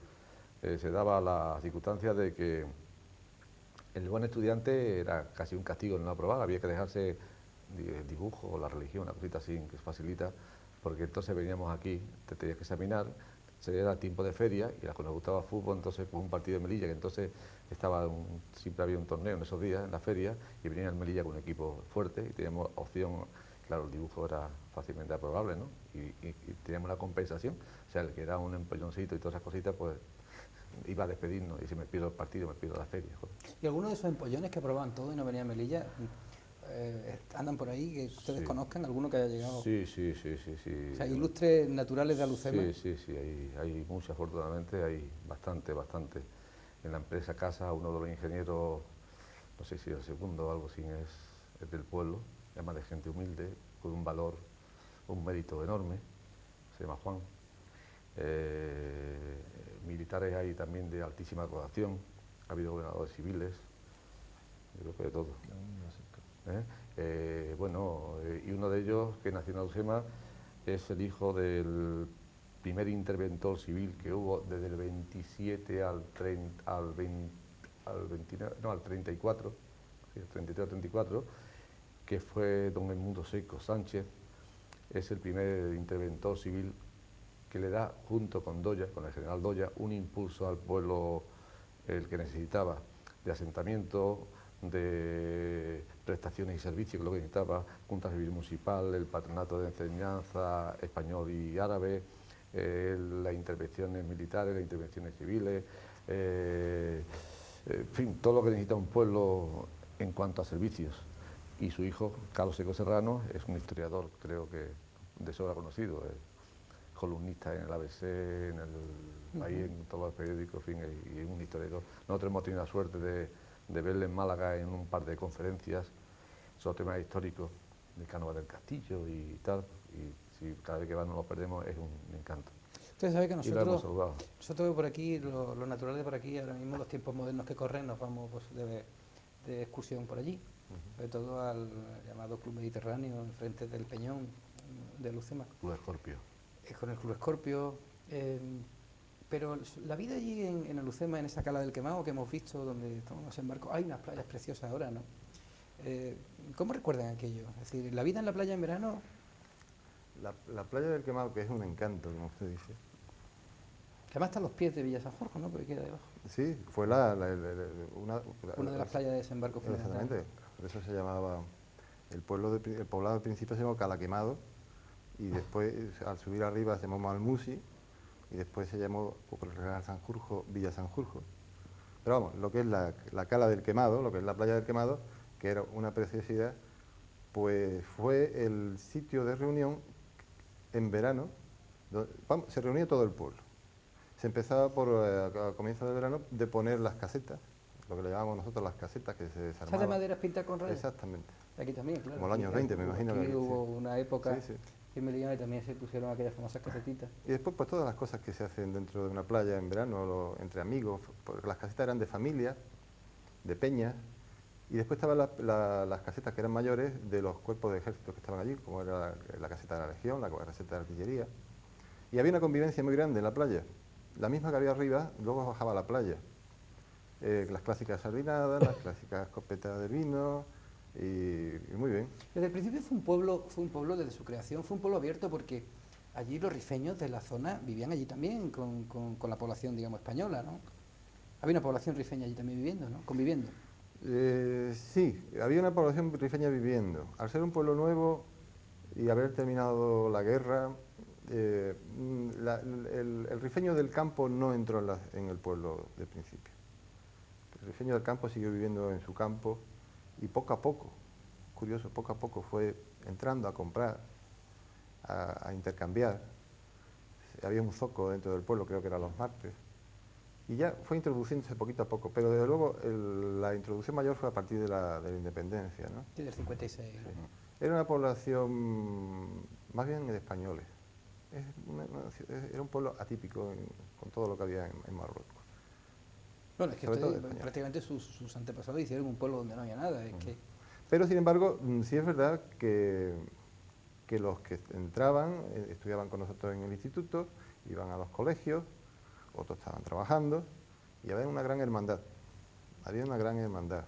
Se daba la circunstancia de que el buen estudiante era casi un castigo no aprobar, había que dejarse dibujo o la religión, una cosita así que facilita, porque entonces veníamos aquí, te tenías que examinar, era tiempo de feria y a los que nos gustaba fútbol, entonces pues un partido de Melilla, que entonces siempre había un torneo en esos días, en la feria, y venía el Melilla con un equipo fuerte y teníamos opción, claro, el dibujo era fácilmente aprobable, ¿no? Y teníamos la compensación, o sea, el que era un empolloncito y todas esas cositas, pues iba a despedirnos y si me pierdo el partido, me pierdo la feria. Joder. ¿Y algunos de esos empollones que aprobaban todo y no venían a Melilla, andan por ahí, que ustedes conozcan, alguno que haya llegado? Sí. O sea, ilustres naturales de Alucema. Sí, hay muchos, afortunadamente, hay bastante. En la empresa Casa, uno de los ingenieros, no sé si el segundo o algo así, es del pueblo, además de gente humilde, con un valor, un mérito enorme, se llama Juan. Militares hay también de altísima graduación, ha habido gobernadores civiles, yo creo que de todo. Y uno de ellos, que nació en Alhucemas, es el hijo del primer interventor civil que hubo desde el 27 al 34, sí, el 33 al 34, que fue don Edmundo Seco Sánchez. Es el primer interventor civil que le da, junto con Doya, con el general Doya, un impulso al pueblo, el que necesitaba, de asentamiento, de prestaciones y servicios, que es lo que necesitaba, Junta Civil Municipal, el Patronato de Enseñanza español y árabe, las intervenciones militares, las intervenciones civiles, en fin, todo lo que necesita un pueblo en cuanto a servicios. Y su hijo, Carlos Seco Serrano, es un historiador, creo que de sobra conocido, columnista en el ABC, ahí en todos los periódicos, en fin, y un historiador. Nosotros hemos tenido la suerte de verle en Málaga en un par de conferencias sobre temas históricos de Cánovas del Castillo y tal, y si cada vez que vamos nos lo perdemos es un encanto. Usted sabe que Y lo hemos saludado. nosotros por aquí, lo natural de por aquí, ahora mismo los tiempos modernos que corren, nos vamos pues, de excursión por allí, sobre todo al llamado Club Mediterráneo, enfrente del Peñón de Alhucemas. Club Escorpio. Con el Club Escorpio, pero la vida allí en Alhucemas, en esa cala del Quemado que hemos visto, donde estamos en barco, hay unas playas preciosas ahora, ¿no? ¿Cómo recuerdan aquello? Es decir, la vida en la playa en verano... La playa del Quemado, que es un encanto, como usted dice. Que además están los pies de Villa San Jorge, ¿no? Porque queda debajo. Sí, fue una de las playas de desembarco fundamental. Exactamente, por eso se llamaba, el poblado al principio se llamó Cala Quemado, y después al subir arriba se llamó Malmusi, y después se llamó por el Real Sanjurjo, Villa Sanjurjo. Pero vamos, lo que es la Cala del Quemado, lo que es la playa del Quemado, que era una preciosidad, pues fue el sitio de reunión en verano, se reunía todo el pueblo. Se empezaba por, a comienzos de verano, de poner las casetas, lo que le llamamos nosotros las casetas, que se desarmaban. ¿Esas de madera pintadas con redes? Exactamente. Aquí también, claro. Como los años 20, me imagino. Aquí que hubo una época sí. en Melillán y también se pusieron aquellas famosas casetitas. Y después, pues todas las cosas que se hacen dentro de una playa en verano, entre amigos, porque las casetas eran de familia, de peña, y después estaban las casetas que eran mayores de los cuerpos de ejército que estaban allí, como era la caseta de la Legión, la caseta de artillería. Y había una convivencia muy grande en la playa. La misma que había arriba, luego bajaba a la playa. Las clásicas sardinadas, las clásicas copetas de vino, y muy bien. Desde el principio fue un pueblo desde su creación, fue un pueblo abierto porque allí los rifeños de la zona vivían allí también con la población, digamos, española, ¿no? Había una población rifeña allí también viviendo, ¿no? Conviviendo. Sí, había una población rifeña viviendo. Al ser un pueblo nuevo y haber terminado la guerra, el rifeño del campo no entró en el pueblo de principio. El rifeño del campo siguió viviendo en su campo y poco a poco, curioso, poco a poco fue entrando a comprar, a intercambiar. Había un zoco dentro del pueblo, creo que eran los martes, y ya fue introduciéndose poquito a poco, pero desde luego la introducción mayor fue a partir de la independencia, ¿no? Sí, del 56. Sí. Era una población más bien de españoles. Era un pueblo atípico con todo lo que había en Marruecos. Bueno, es que Sobre prácticamente sus antepasados hicieron un pueblo donde no había nada. Pero sin embargo, sí es verdad que los que entraban, estudiaban con nosotros en el instituto, iban a los colegios, otros estaban trabajando, y había una gran hermandad. Había una gran hermandad.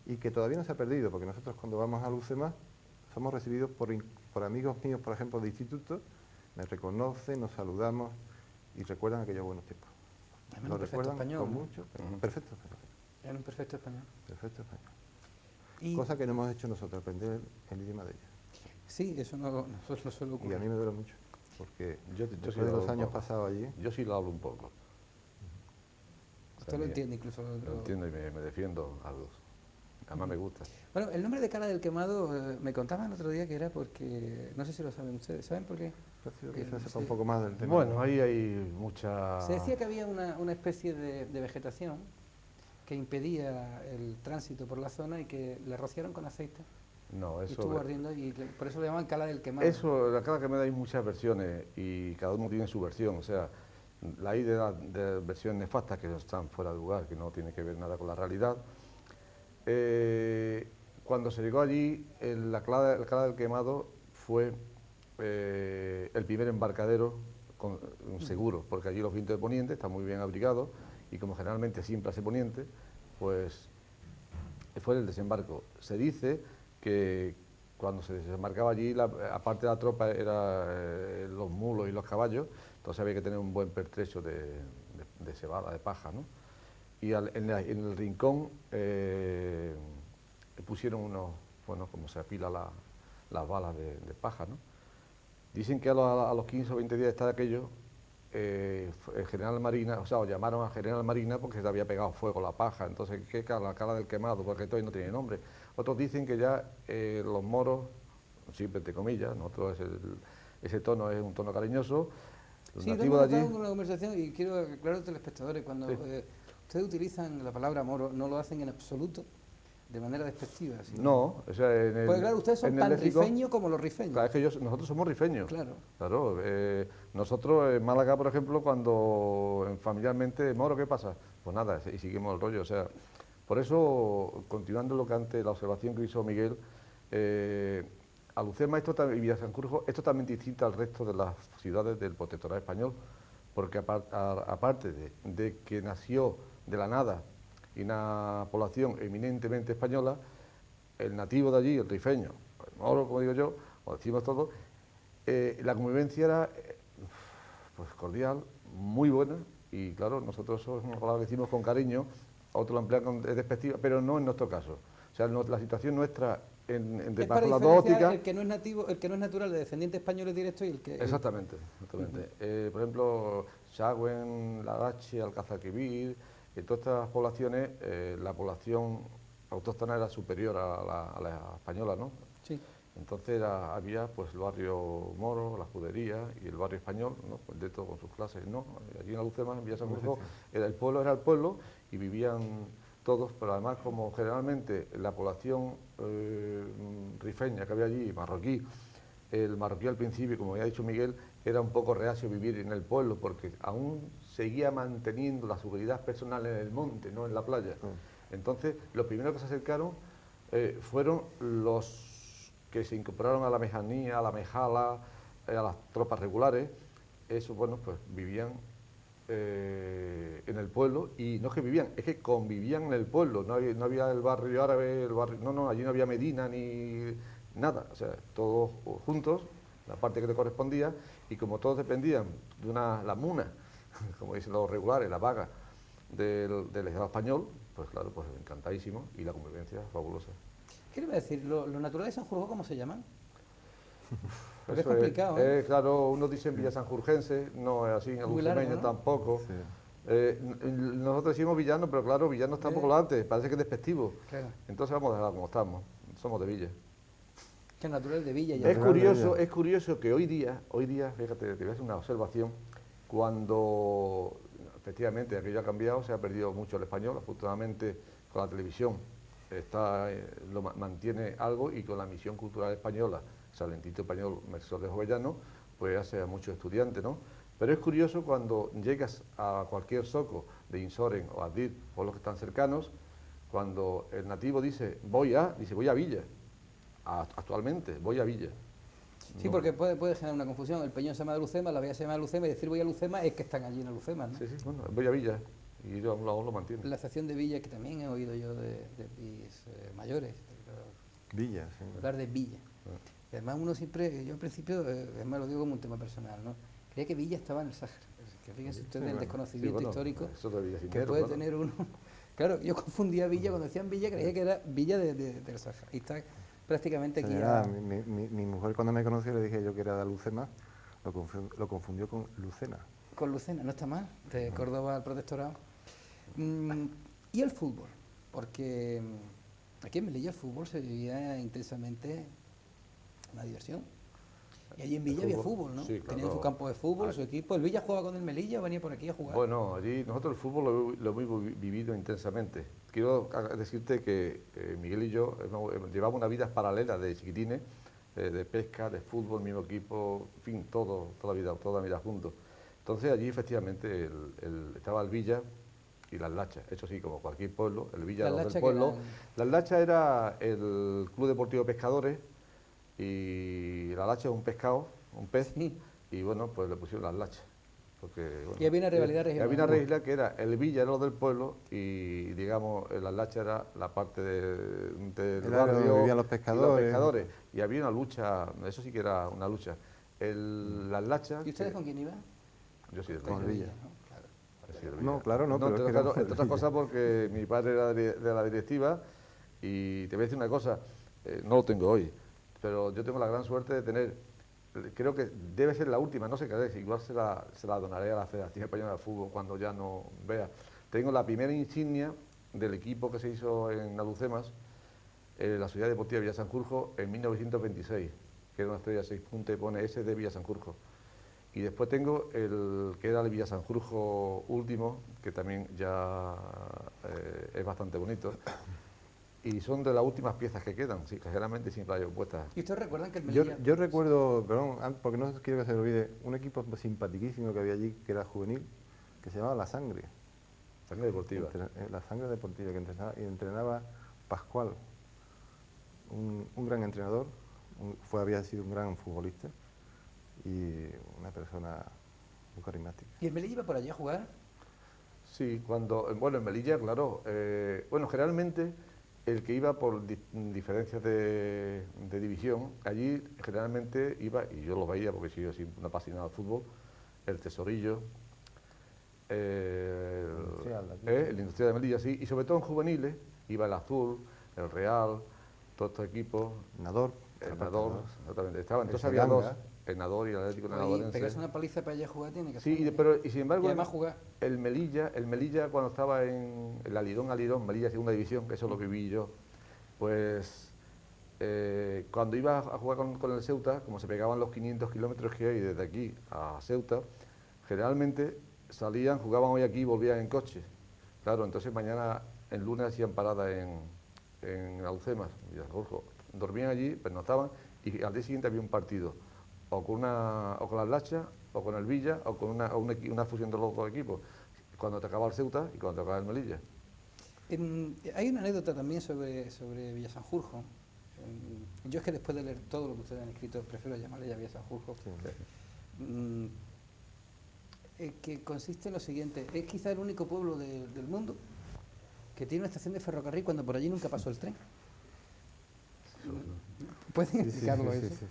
Y que todavía no se ha perdido, porque nosotros cuando vamos a Alhucemas somos recibidos por amigos míos, por ejemplo, de instituto, me reconocen, nos saludamos y recuerdan aquellos buenos tiempos. Lo recuerdan español, con ¿no? mucho, perfecto español. Era un perfecto español. Perfecto español. Y Cosa que no hemos hecho nosotros, aprender el idioma de ellos. sí, eso no suele ocurrir. Y a mí me duele mucho, porque Yo después sí de lo los hablo años un poco. pasados allí... Yo sí lo hablo un poco. Usted lo entiende incluso. Lo entiendo y me defiendo algo. Además me gusta. Bueno, el nombre de Cala del Quemado me contaban el otro día que era porque, no sé si lo saben ustedes, ¿saben por qué? Quizás sepa un poco más del tema. Bueno, ahí hay mucha... Se decía que había una especie de vegetación que impedía el tránsito por la zona y que le rociaron con aceite No, Y eso... estuvo ardiendo y por eso le llaman Cala del Quemado. Eso, la Cala del Quemado hay muchas versiones y cada uno tiene su versión. O sea, la hay de versiones nefastas que están fuera de lugar, que no tiene que ver nada con la realidad. Cuando se llegó allí, la Cala del Quemado fue el primer embarcadero seguro, porque allí los vientos de poniente están muy bien abrigados y como generalmente siempre hace poniente, pues fue el desembarco. Se dice que cuando se desembarcaba allí, aparte de la tropa, eran los mulos y los caballos, entonces había que tener un buen pertrecho de cebada, de paja, ¿no? Y en el rincón pusieron unos, bueno, como se apila las balas de paja, ¿no? Dicen que a los 15 o 20 días de estar aquello, el general Marina, o sea, llamaron al general Marina porque se le había pegado fuego la paja, entonces, ¿qué la Cala del Quemado? Porque todavía no tiene nombre. Otros dicen que ya los moros, siempre entre comillas, nosotros ese tono es un tono cariñoso, los Sí, nativos hemos de estado allí... en una conversación y quiero aclarar a los telespectadores, cuando Sí. ustedes utilizan la palabra moro, no lo hacen en absoluto de manera despectiva. Sino... No, o sea, Pues claro, ustedes son en el tan léxico, rifeños como los rifeños. claro, es que nosotros somos rifeños. Claro. Claro, nosotros en Málaga, por ejemplo, cuando familiarmente, Moro, ¿qué pasa? Pues nada, y seguimos el rollo. O sea, por eso, continuando lo que antes, la observación que hizo Miguel, Alucema y Villasanjurjo es totalmente distinta al resto de las ciudades del protectorado español, porque aparte de que nació de la nada y una población eminentemente española, el nativo de allí, el rifeño, el moro, como digo yo, o decimos todos, la convivencia era pues cordial, muy buena, y claro, nosotros eso es una palabra que decimos con cariño, otros lo emplean con despectiva, pero no en nuestro caso. O sea, la situación nuestra Es para bajo las dos diferenciar ópticas... el que no es nativo, el que no es natural de descendiente español directo y el que... Exactamente, exactamente. Por ejemplo, Sagüen, Larache, Alcázar-Quibir, en todas estas poblaciones, la población autóctona era superior a la española, ¿no? Sí. Entonces había pues el barrio moro, la judería y el barrio español, ¿no? Pues de todo con sus clases, ¿no? Allí en Alucema, en Villasanjurjo, era el pueblo y vivían todos, pero además como generalmente la población rifeña que había allí, marroquí, el marroquí al principio, como ya ha dicho Miguel, era un poco reacio a vivir en el pueblo porque aún seguía manteniendo la seguridad personal en el monte, no en la playa. Entonces, los primeros que se acercaron fueron los que se incorporaron a la mejanía, a la mejala, a las tropas regulares. Eso, bueno, pues vivían en el pueblo, y no es que vivían, es que convivían en el pueblo. No había el barrio árabe, allí no había Medina ni nada, o sea, todos juntos, la parte que le correspondía, y como todos dependían de la muna, como dicen los regulares, la vaga del Estado español, pues claro, pues encantadísimo, y la convivencia fabulosa. ¿Qué le iba a decir? ¿Los naturales de Sanjurjo cómo se llaman? Porque es Eso complicado, ¿eh? Claro, unos dicen villasanjurjense, no es así, en Muy largo, alucemeño ¿no? tampoco. Sí. Nosotros decimos villano, pero claro, villano está un poco lo antes, parece que es despectivo. Claro. Entonces vamos a dejar como estamos, somos de Villa. Que natural de Villa. Es Natural de curioso, Villa. es curioso que hoy día, fíjate, te voy a hacer una observación, cuando efectivamente aquello ha cambiado, se ha perdido mucho el español, afortunadamente con la televisión mantiene algo, y con la misión cultural española, Salentito Español, Merced de Jovellano, pues hace a muchos estudiantes, ¿no? Pero es curioso cuando llegas a cualquier zoco de Insoren o Adid, o los que están cercanos, cuando el nativo dice voy a Villa. Actualmente, voy a Villa. Sí, No. porque puede generar una confusión. El peñón se llama Lucema, la villa se llama Lucema, y decir voy a Lucema es que están allí en Lucema, ¿no? Sí, bueno, voy a Villa, y yo aún lo mantiene. La estación de Villa, que también he oído yo de mis mayores, Villa, sí. hablar de Villa. Y además uno siempre, yo al principio, además lo digo como un tema personal, ¿no? Creía que Villa estaba en el Sáhara. Que fíjense ustedes el bueno. desconocimiento histórico eso de Villa que Cintero, puede claro. tener uno. Claro, yo confundía Villa, cuando decían Villa creía que era Villa del Sáhara. Y está prácticamente aquí Señora, mi mujer cuando me conoció le dije yo que era de Alucema, lo confundió con Lucena. con Lucena, no está mal, de Córdoba al protectorado. Y el fútbol, porque aquí en Melilla el fútbol se vivía intensamente una diversión. Y allí en El Villa había fútbol, ¿no? Sí, Tenían claro. su campo de fútbol, Ah, su equipo. ¿El Villa jugaba con el Melilla o venía por aquí a jugar? Bueno, allí nosotros el fútbol lo hemos vivido intensamente. Quiero decirte que Miguel y yo llevamos una vida paralela de chiquitines, de pesca, de fútbol, mismo equipo, en fin, toda la vida juntos. Entonces allí efectivamente estaba el Villa y las Lachas, eso sí, como cualquier pueblo, el Villa Las los Lachas del que pueblo. eran- Las Lachas era el Club Deportivo Pescadores y la lacha es un pescado, un pez, Sí. y bueno, pues le pusieron las lachas. Porque, bueno, Y había una rivalidad regional. había una rivalidad que era el Villa era lo del pueblo y, digamos, las lachas era la parte del El área donde barrio vivían los y pescadores. Y había una lucha, eso sí que era una lucha. Las lachas... ¿Y ustedes que- con quién iban? Yo soy del Con el Villa. Villa. ¿No? Claro. Yo soy del No, Villa. claro, no, pero es que entre, era entre otras Villa. cosas porque mi padre era de la directiva y te voy a decir una cosa, no lo tengo hoy, pero yo tengo la gran suerte de tener, creo que debe ser la última, no sé qué es, igual se la donaré a la Federación Española de Fútbol cuando ya no vea. Tengo la primera insignia del equipo que se hizo en Alucemas, la Sociedad Deportiva Villa Sanjurjo, en 1926, que era una estrella de 6 puntas y pone S de Villa Sanjurjo. Y después tengo el que era el Villa Sanjurjo último, que también ya es bastante bonito. Y son de las últimas piezas que quedan, sí, generalmente sin rayos puestas. ¿Y ustedes recuerdan que el Yo, Melilla... yo recuerdo, perdón, porque no quiero que se me olvide, un equipo simpaticísimo que había allí, que era juvenil, que se llamaba La Sangre. Sangre deportiva. La Sangre Deportiva, que entrenaba Pascual, un gran entrenador, había sido un gran futbolista y una persona muy carismática. ¿Y el Melilla iba por allí a jugar? Sí, bueno, en Melilla, claro. Bueno, generalmente el que iba por diferencias de división, allí generalmente iba, y yo lo veía porque yo soy un apasionado del fútbol, el Tesorillo, Industrial, aquí. el Industrial de Melilla, sí, y sobre todo en juveniles iba el Azul, el Real, todos estos equipos, Nador. el Nador, exactamente, estaba. El Entonces había dos, Seranga. el Nador y el Atlético Y Nadorense. pegarse una paliza para allá a jugar tiene que Sí, ser... y sin embargo, Y además jugar. el Melilla cuando estaba en el Alirón, Melilla segunda división, que eso lo viví yo, pues cuando iba a jugar con el Ceuta, como se pegaban los 500 kilómetros que hay desde aquí a Ceuta, generalmente salían, jugaban hoy aquí y volvían en coche. Claro, entonces mañana, el lunes hacían parada en Alcemas, dormían allí, pernotaban y al día siguiente había un partido, o con las Lachas, o con el Villa, o con una fusión de los dos equipos, cuando te acaba el Ceuta y cuando te acaba el Melilla. Hay una anécdota también sobre Villa Sanjurjo. Yo es que después de leer todo lo que ustedes han escrito, prefiero llamarle ya Villa Sanjurjo. Que consiste en lo siguiente: es quizá el único pueblo del mundo que tiene una estación de ferrocarril cuando por allí nunca pasó el tren. ¿Pueden explicarlo eso? Sí.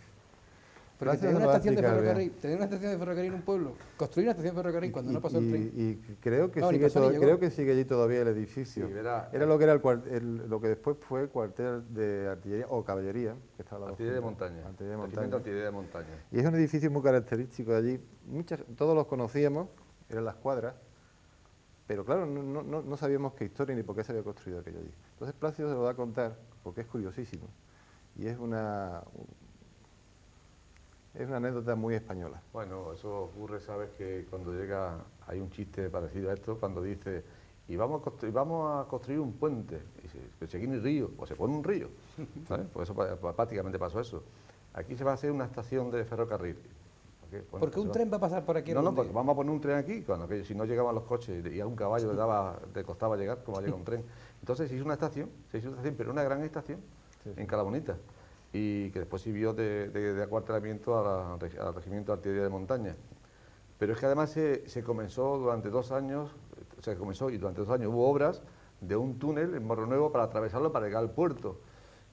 Porque Gracias, tener una lo va a estación de explicar, ferrocarril, tener una estación de ferrocarril en un pueblo, construir una estación de ferrocarril cuando no pasó el tren. Y creo que No, ni sigue pasó ni llegó. creo que sigue allí todavía el edificio. Sí, verá, Era lo que era lo que después fue el cuartel de artillería o caballería, que estaba al lado Artillería de juntas. montaña. Artillería de Regimiento montaña. Artillería de montaña. Y es un edificio muy característico de allí. Todos los conocíamos, eran las cuadras, pero claro, no sabíamos qué historia ni por qué se había construido aquello allí. Entonces Plácido se lo va a contar porque es curiosísimo y es una anécdota muy española. Bueno, eso ocurre, sabes, que cuando llega, hay un chiste parecido a esto, cuando dice, y vamos a construir un puente, y dice, pero si aquí no hay río, pues se pone un río, ¿sabes? Pues eso prácticamente pasó eso. Aquí se va a hacer una estación de ferrocarril. ¿Por qué? Bueno, Porque pues un tren va a pasar por aquí. No, donde- porque vamos a poner un tren aquí, cuando si no llegaban los coches y a un caballo le costaba llegar, como llega un tren. Entonces se hizo una estación, pero una gran estación en Calabonita, y que después sirvió de acuartelamiento al Regimiento de Artillería de Montaña. Pero es que además se comenzó durante 2 años, y durante 2 años hubo obras de un túnel en Morro Nuevo para atravesarlo para llegar al puerto.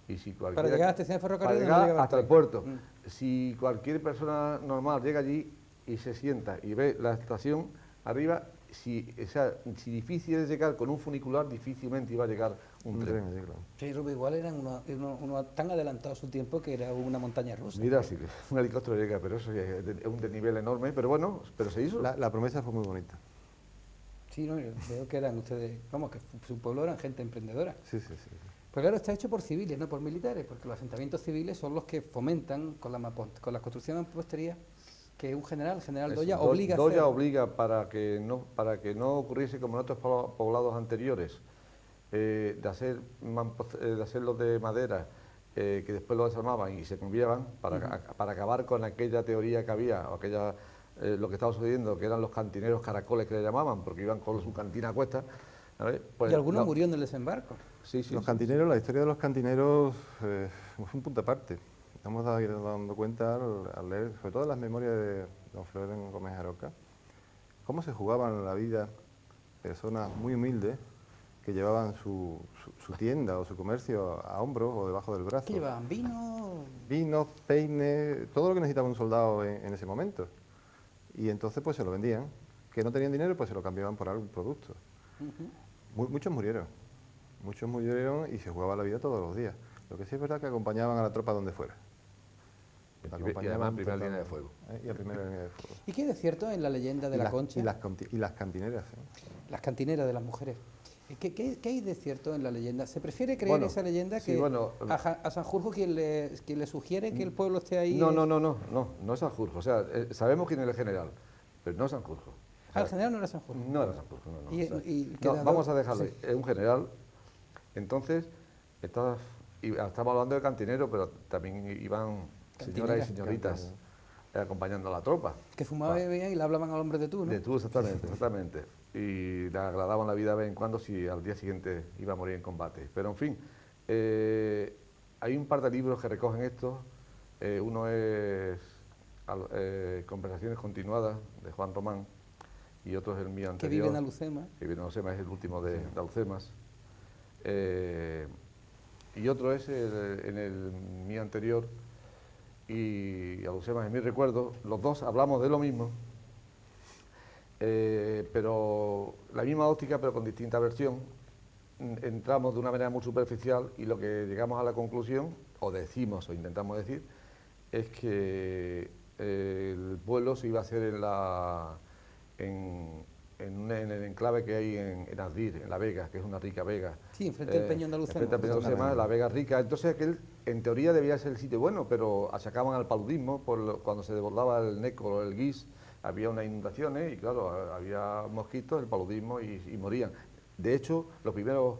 Y si Para llegar a la estación de ferrocarril para no llegar llegaba hasta el tren. puerto. Si cualquier persona normal llega allí y se sienta y ve la estación arriba, si difícil es llegar con un funicular, difícilmente iba a llegar un tren. allí, claro. Sí, Rubio, igual eran unos tan adelantados su tiempo que era una montaña rusa. Mira, sí, un helicóptero llega, pero eso ya es un desnivel enorme, pero bueno, pero se hizo. La promesa fue muy bonita. Sí, no, yo veo que eran ustedes, vamos, que su pueblo eran gente emprendedora. Sí. Pues claro, está hecho por civiles, no por militares, porque los asentamientos civiles son los que fomentan con la construcción de mampostería que un general, el general Eso, Doya, obliga a hacer. Doya obliga para que no ocurriese como en otros poblados anteriores, de hacerlos de madera, que después lo desarmaban y se cambiaban para acabar con aquella teoría que había, o aquella, lo que estaba sucediendo, que eran los cantineros caracoles que le llamaban, porque iban con su cantina a cuestas. ¿Sabes? Pues, Y algunos no. murieron en el desembarco. Sí, sí, Los sí, cantineros, la historia de los cantineros es un punto aparte. Estamos dando cuenta al leer, sobre todo las memorias de don Florén Gómez Aroca, cómo se jugaban la vida personas muy humildes que llevaban su tienda o su comercio a hombros o debajo del brazo. ¿Qué llevaban? ¿Vino? Vinos, peines, todo lo que necesitaba un soldado en ese momento. Y entonces pues se lo vendían. Que no tenían dinero, pues se lo cambiaban por algún producto. Muchos murieron. Muchos murieron y se jugaba la vida todos los días. Lo que sí es verdad que acompañaban a la tropa donde fuera. Y además en primera línea de fuego. Y a primera línea de fuego. ¿Y qué hay de cierto en la leyenda de la Concha? Y las cantineras. Las cantineras de las mujeres. ¿Qué hay de cierto en la leyenda? ¿Se prefiere creer Bueno, esa leyenda sí, que bueno, a Sanjurjo quien le sugiere que el pueblo esté ahí? No es Sanjurjo. O sea, sabemos quién es el general, pero no es Sanjurjo. O sea, El general no era Sanjurjo. No era Sanjurjo, no. Y- O sea, y no, quedador, vamos a dejarlo. sí. Es un general. Entonces, estamos hablando de cantinero, pero también iban señoras y Cantineras. señoritas acompañando a la tropa. Que fumaba y bebía y le hablaban al hombre de tú, ¿no? De tú, exactamente, exactamente. Y le agradaban la vida de vez en cuando si al día siguiente iba a morir en combate. Pero en fin, hay un par de libros que recogen esto. Uno es Conversaciones continuadas de Juan Román y otro es el mío Que anterior. vive en Alucema. Que vive en Alucema, es el último de Alcemas. Y otro es en el mío anterior y Alucemas en mi recuerdo. Los dos hablamos de lo mismo. Pero la misma óptica, pero con distinta versión. Entramos de una manera muy superficial y lo que llegamos a la conclusión, o decimos o intentamos decir, es que el pueblo se iba a hacer en el enclave que hay en Azdir, en La Vega, que es una rica vega. Sí, enfrente del Peñón de Alucema. Enfrente del Peñón de Alucema, La Vega rica. Entonces aquel, en teoría, debía ser el sitio bueno, pero achacaban al paludismo cuando se desbordaba el Neco o el Guis. Había unas inundaciones y claro, había mosquitos, el paludismo y morían. De hecho, los primeros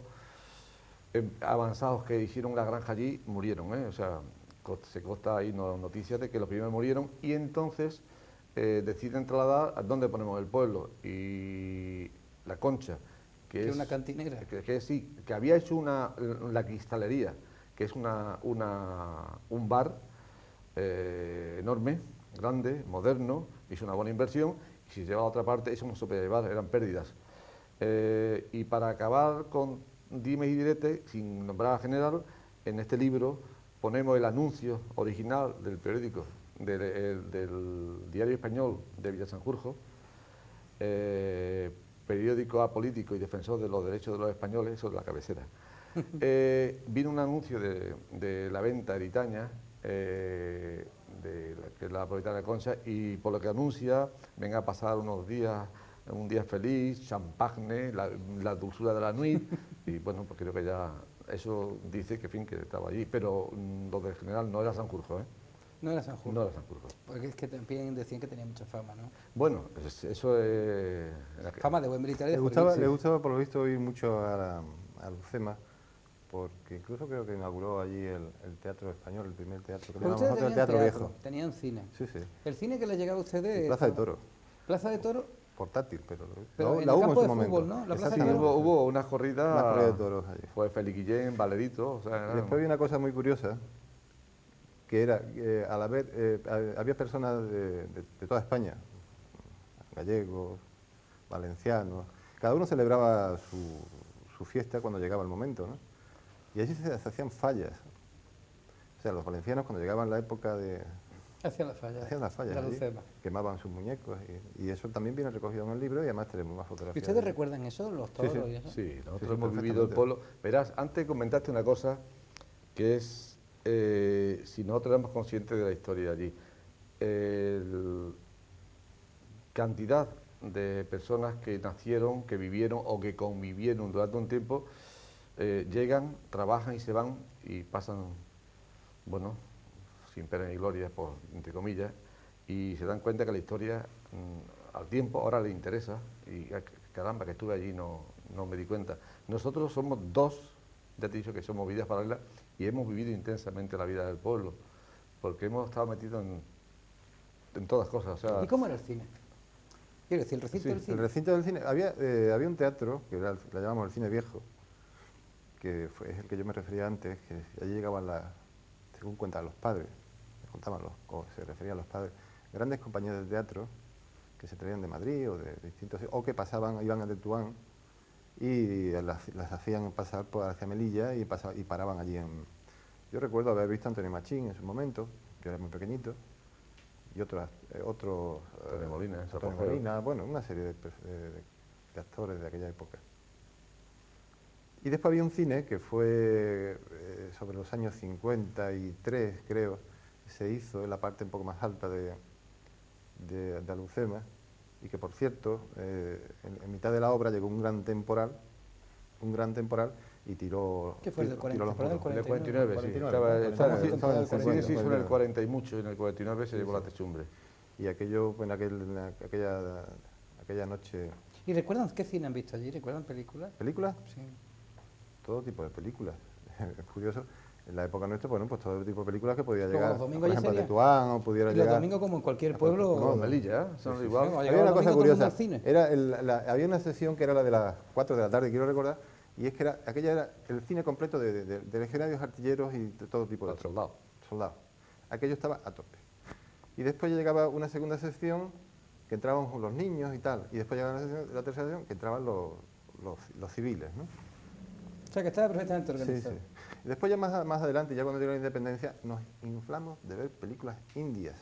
avanzados que hicieron la granja allí murieron, ¿eh? O sea, se consta ahí noticias de que los primeros murieron y entonces deciden trasladar a dónde ponemos el pueblo y la Concha, que es una cantinera. Sí, que había hecho la cristalería, que es un bar enorme, grande, moderno, hizo una buena inversión, y si se lleva a otra parte, eso no se podía llevar, eran pérdidas. Y para acabar con dimes y diretes, sin nombrar a general, en este libro ponemos el anuncio original del periódico, del Diario Español de Villasanjurjo, periódico apolítico y defensor de los derechos de los españoles, eso es la cabecera. Vino un anuncio de la venta de Itaña, que es la propietaria de Concha, y por lo que anuncia, venga a pasar unos días, un día feliz, champagne, la dulzura de la nuit, y bueno, pues creo que ya eso dice que, en fin, que estaba allí, pero lo del general no era Sanjurjo, ¿eh? No era Sanjurjo. No era Sanjurjo. Porque es que también decían que tenía mucha fama, ¿no? Bueno, eso es... Fama de buen militar y de Le gustaba por lo visto ir mucho a Lucema, porque incluso creo que inauguró allí el Teatro Español, el primer teatro. Que Pero le ustedes llamamos el tenían Teatro teatro, Viejo. tenían cine. Sí, sí. El cine que le llegaba a ustedes... Y Plaza de Toro, Plaza de Toro, portátil, pero en la el hubo campo en su de fútbol, momento. ¿no? La Esa Plaza sí, de Toro. Hubo unas corridas... una corrida de toros allí. Fue Félix Guillén, Valerito, o sea... Y después había una cosa muy curiosa, que era, a la vez, había personas de toda España, gallegos, valencianos, cada uno celebraba su fiesta cuando llegaba el momento, ¿no? Y allí se hacían fallas. O sea, los valencianos cuando llegaban la época de... Hacían las fallas. Hacían las fallas de allí, Alucema. quemaban sus muñecos y eso también viene recogido en el libro y además tenemos más ¿Y fotografías. ustedes recuerdan eso, los toros sí. y eso? Sí, nosotros Sí, sí, hemos vivido el perfectamente. pueblo. Verás, antes comentaste una cosa que es, si nosotros éramos conscientes de la historia allí, cantidad de personas que nacieron, que vivieron o que convivieron durante un tiempo, llegan, trabajan y se van y pasan, bueno, sin pena ni gloria, entre comillas, y se dan cuenta que la historia al tiempo ahora le interesa y caramba, que estuve allí no me di cuenta. Nosotros somos dos, ya te he dicho que somos vidas paralelas y hemos vivido intensamente la vida del pueblo, porque hemos estado metidos en todas cosas. O sea, ¿Y cómo era el cine? Quiero decir, el recinto Sí, del El cine. recinto del cine, había un teatro, que era, le llamamos el cine viejo, que es el que yo me refería antes, que allí llegaban según cuentan los padres, o se referían los padres, grandes compañías de teatro que se traían de Madrid o de distintos, o que iban a Tetuán y las hacían pasar por hacia Melilla y paraban allí Yo recuerdo haber visto a Antonio Machín en su momento, que era muy pequeñito, y otros Antonio Molina, Antonio Zapojeo. Molina, bueno, una serie de actores de aquella época. Y después había un cine que fue sobre los años 53, creo, se hizo en la parte un poco más alta de Alhucema, y que, por cierto, en mitad de la obra llegó un gran temporal, y tiró... ¿Qué fue el del 40? los ¿Fue el del muros. En el 49? 49, sí. 49, Estaba sí, el cine se hizo en el 49. 40 y mucho, en el 49 se Sí, llevó la sí. techumbre. Y aquello, pues, aquella noche... ¿Y recuerdan qué cine han visto allí? ¿Recuerdan películas? ¿Películas? Sí. Todo tipo de películas. Es curioso, en la época nuestra, bueno, pues todo tipo de películas que podía Luego llegar, los domingos por allí ejemplo, a sería. Tetuán, o pudiera Y los llegar... domingos, como en cualquier No, pueblo... No, Melilla, son Sí, sí, igual. sí. Había Llegaba una el cosa domingo todo el mundo curiosa, al cine. había una sesión que era la de las 4 de la tarde, quiero recordar, y es que aquella era el cine completo de legionarios, artilleros y de todo tipo de Al soldado. soldados. Aquello estaba a tope. Y después ya llegaba una segunda sección que entraban los niños y tal, y después llegaba la tercera sección que entraban los civiles, ¿no? O sea, que estaba perfectamente Sí, organizado. sí. Y después ya más adelante, ya cuando llegó la independencia, nos inflamos de ver películas indias.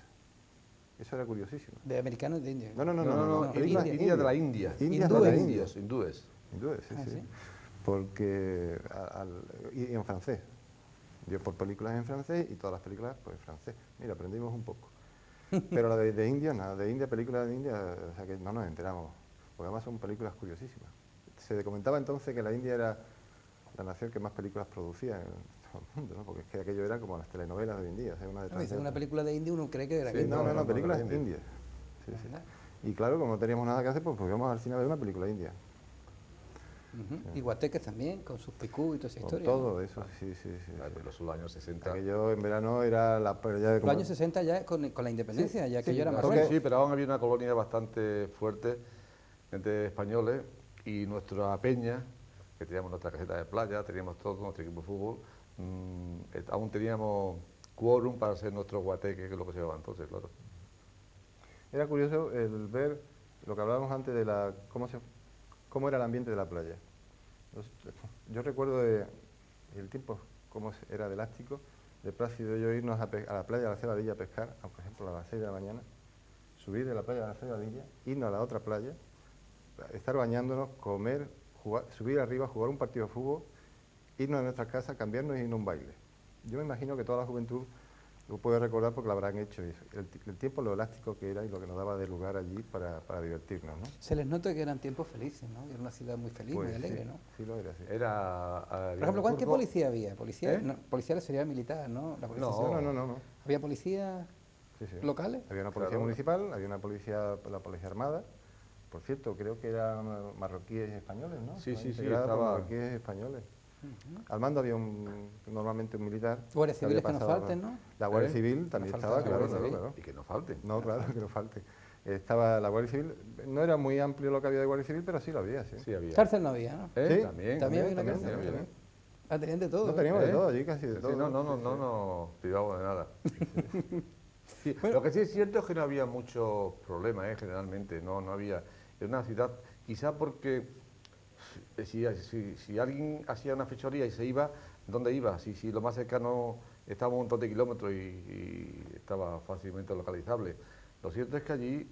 Eso era curiosísimo. De americanos y de indios. No, películas India de la India. Indias de Hindúes. la India. Hindúes. Hindúes, sí, Ah, sí. ¿sí? Porque, y en francés. Yo por películas en francés y todas las películas pues en francés. Mira, aprendimos un poco. Pero la de India, nada, de India, películas de India, o sea que no nos enteramos. Porque además son películas curiosísimas. Se comentaba entonces que la India era la nación que más películas producía en todo el mundo, ¿no? Porque es que aquello era como las telenovelas de hoy en día, o sea, una No, detrás dice de una otra. película de indio, uno cree que era Sí, que No, películas de India. indias. Sí, sí. Anda. Y claro, como no teníamos nada que hacer, pues íbamos al cine a ver una película india. Ujú. Y guateques también, con sus picú y toda esa Con historia. todo eso, sí. Los años 60. Aquello en verano era la playa de... Los años 60 ya con la independencia, ya que sí, yo era la- más porque- joven. Sí, pero aún había una colonia bastante fuerte de españoles y nuestra peña, que teníamos nuestra caseta de playa, teníamos todo nuestro equipo de fútbol, aún teníamos quórum para ser nuestro guateque, que es lo que se llamaba entonces, claro. Era curioso el ver lo que hablábamos antes de cómo era el ambiente de la playa. Yo recuerdo el tiempo, cómo era de elástico, de Plácido y yo irnos a la playa de la Cebadilla a pescar, por ejemplo a las 6 de la mañana, subir de la playa de la Cebadilla, irnos a la otra playa, estar bañándonos, comer, subir arriba, jugar un partido de fútbol, irnos a nuestra casa, cambiarnos y irnos a un baile. Yo me imagino que toda la juventud lo puede recordar porque lo habrán hecho. El tiempo, lo elástico que era y lo que nos daba de lugar allí para divertirnos, ¿no? Se les nota que eran tiempos felices, ¿no? Era una ciudad muy feliz, muy Pues alegre, sí, ¿no? sí lo era, sí. Por Por ejemplo, ¿qué policía había? ¿Policía? ¿Eh? No, policía sería militar, ¿no? La policía No. ¿Había policías Sí, sí. locales? Había una policía Claro. municipal, había una policía, la policía armada. Por cierto, creo que eran marroquíes españoles, ¿no? Sí, sí, Integrada por estaba- marroquíes españoles. Ujú. Al mando había normalmente un militar. Guardias que había civiles que no pasado- falten, ¿no? La Guardia ¿Eh? Civil también No estaba, falta la claro, Guardia claro, Civil. claro. Y que no falten. No, claro, que no falte. Estaba la Guardia Civil, no era muy amplio lo que había de Guardia Civil, pero sí lo había, sí. Sí, había. Cárcel no había, ¿no? Sí. También. También había una también, cárcel. también. Ah, tenían de todo. No teníamos de ¿Eh? todo allí, casi de Sí, todo. no privamos de nada. Sí, lo que sí es cierto es que no había muchos problemas, generalmente, no había. Era una ciudad, quizá porque si alguien hacía una fechoría y se iba, ¿dónde iba? Si lo más cercano estaba a un montón de kilómetros y estaba fácilmente localizable. Lo cierto es que allí,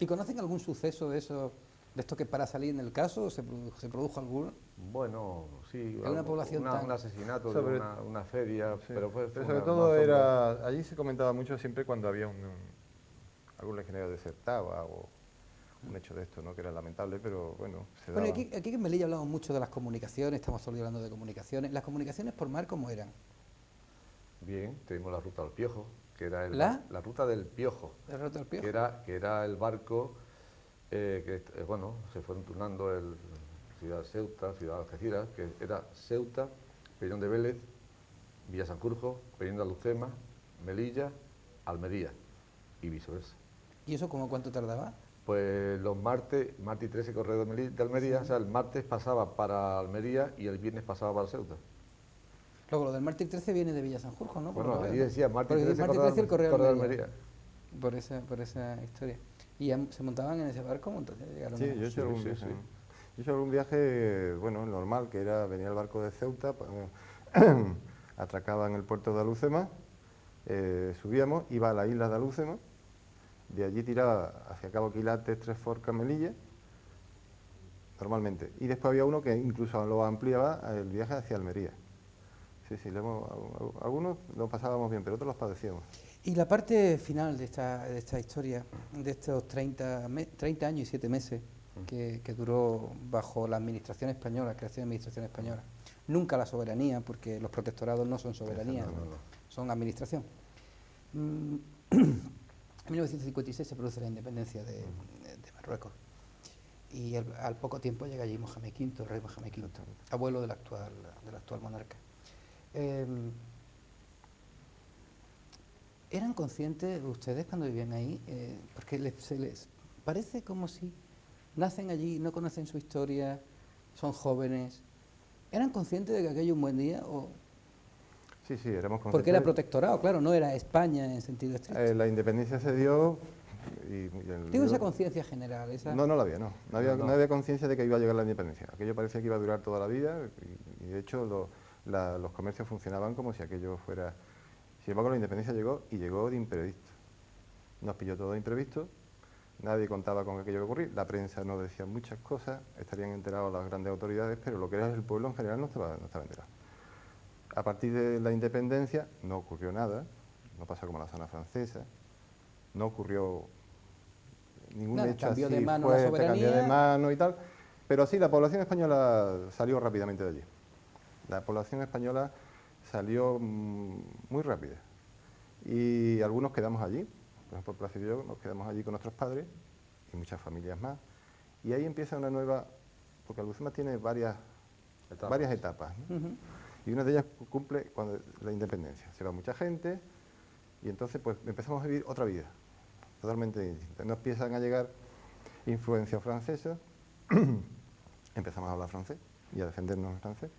¿Y conocen algún suceso de eso, de esto que para salir en el caso se produjo alguno? bueno, sí, En una población tan- un asesinato Sobre- de una feria, Sí. pero fue Pero una- sobre todo una sombra. allí se comentaba mucho siempre cuando había algún legionario desertaba o un hecho de esto, ¿no? Que era lamentable, pero bueno, se Bueno, daba. aquí en Melilla hablamos mucho de las comunicaciones, estamos solo hablando de comunicaciones. ¿Las comunicaciones por mar cómo eran? Bien, tenemos la ruta del Piojo, que era ¿La? ruta del Piojo, ¿El Roto del Piojo? que era el barco bueno, se fueron turnando el Ciudad Ceuta, Ciudad Algeciras, que era Ceuta, Peñón de Vélez, Villa Sanjurjo, Peñón de Alucema, Melilla, Almería y viceversa. ¿Y eso como cuánto tardaba? Pues los martes y 13 correo de Almería, o sea, el martes pasaba para Almería y el viernes pasaba para Ceuta. Luego, lo del Mártir 13 viene de Villa Sanjurjo, ¿no? Por Bueno, lo que allí veo, ¿no? decía martes y Porque 13 Mártir 13 el correo correo de de Almería. Almería. Por esa historia. ¿Y ya se montaban en ese barco? Entonces llegaron Sí, a- yo he hecho algún sí, viaje. sí. Yo he hecho algún viaje, bueno, normal, que era, venía el barco de Ceuta, atracaba en el puerto de Alucema, subíamos, iba a la isla de Alucema, de allí tiraba hacia Cabo Quilates, Tres Forcas, Melilla, normalmente. Y después había uno que incluso lo ampliaba el viaje hacia Almería. Sí, sí, algunos lo pasábamos bien, pero otros los padecíamos. Y la parte final de esta historia, de estos 30 años y 7 meses que duró bajo la administración española, creación de administración española, nunca la soberanía, porque los protectorados no son soberanía, No, no, no. son administración. En 1956 se produce la independencia de Marruecos y al poco tiempo llega allí Mohamed V, el rey Mohamed V, abuelo del actual monarca. ¿Eran conscientes ustedes cuando vivían ahí? Porque se les parece como si nacen allí, no conocen su historia, son jóvenes. ¿Eran conscientes de que aquello un buen día? O Sí, sí, éramos conscientes. porque era protectorado, claro, no era España en sentido estricto. La independencia se dio Digo esa conciencia general, esa... No la había, no. No había, No. no había conciencia de que iba a llegar la independencia. Aquello parecía que iba a durar toda la vida y de hecho los comercios funcionaban como si aquello fuera... Sin embargo, la independencia llegó y llegó de imprevisto. Nos pilló todo de imprevisto, nadie contaba con aquello que ocurría, la prensa nos decía muchas cosas, estarían enterados las grandes autoridades, pero lo que era el pueblo en general no estaba enterado. A partir de la independencia no ocurrió nada, no pasó como en la zona francesa, no ocurrió ningún Nada, hecho cambió así de mano la fuerte, soberanía. cambió de mano y tal, pero sí, la población española salió rápidamente de allí. La población española salió muy rápida y algunos quedamos allí, por ejemplo Plácido y yo nos quedamos allí con nuestros padres y muchas familias más, y ahí empieza una nueva, porque Alucema tiene varias etapas, ¿no? Ujú. Y una de ellas cumple cuando la independencia. Se va mucha gente y entonces pues empezamos a vivir otra vida, totalmente distinta. Nos empiezan a llegar influencias francesas, empezamos a hablar francés y a defendernos en francés.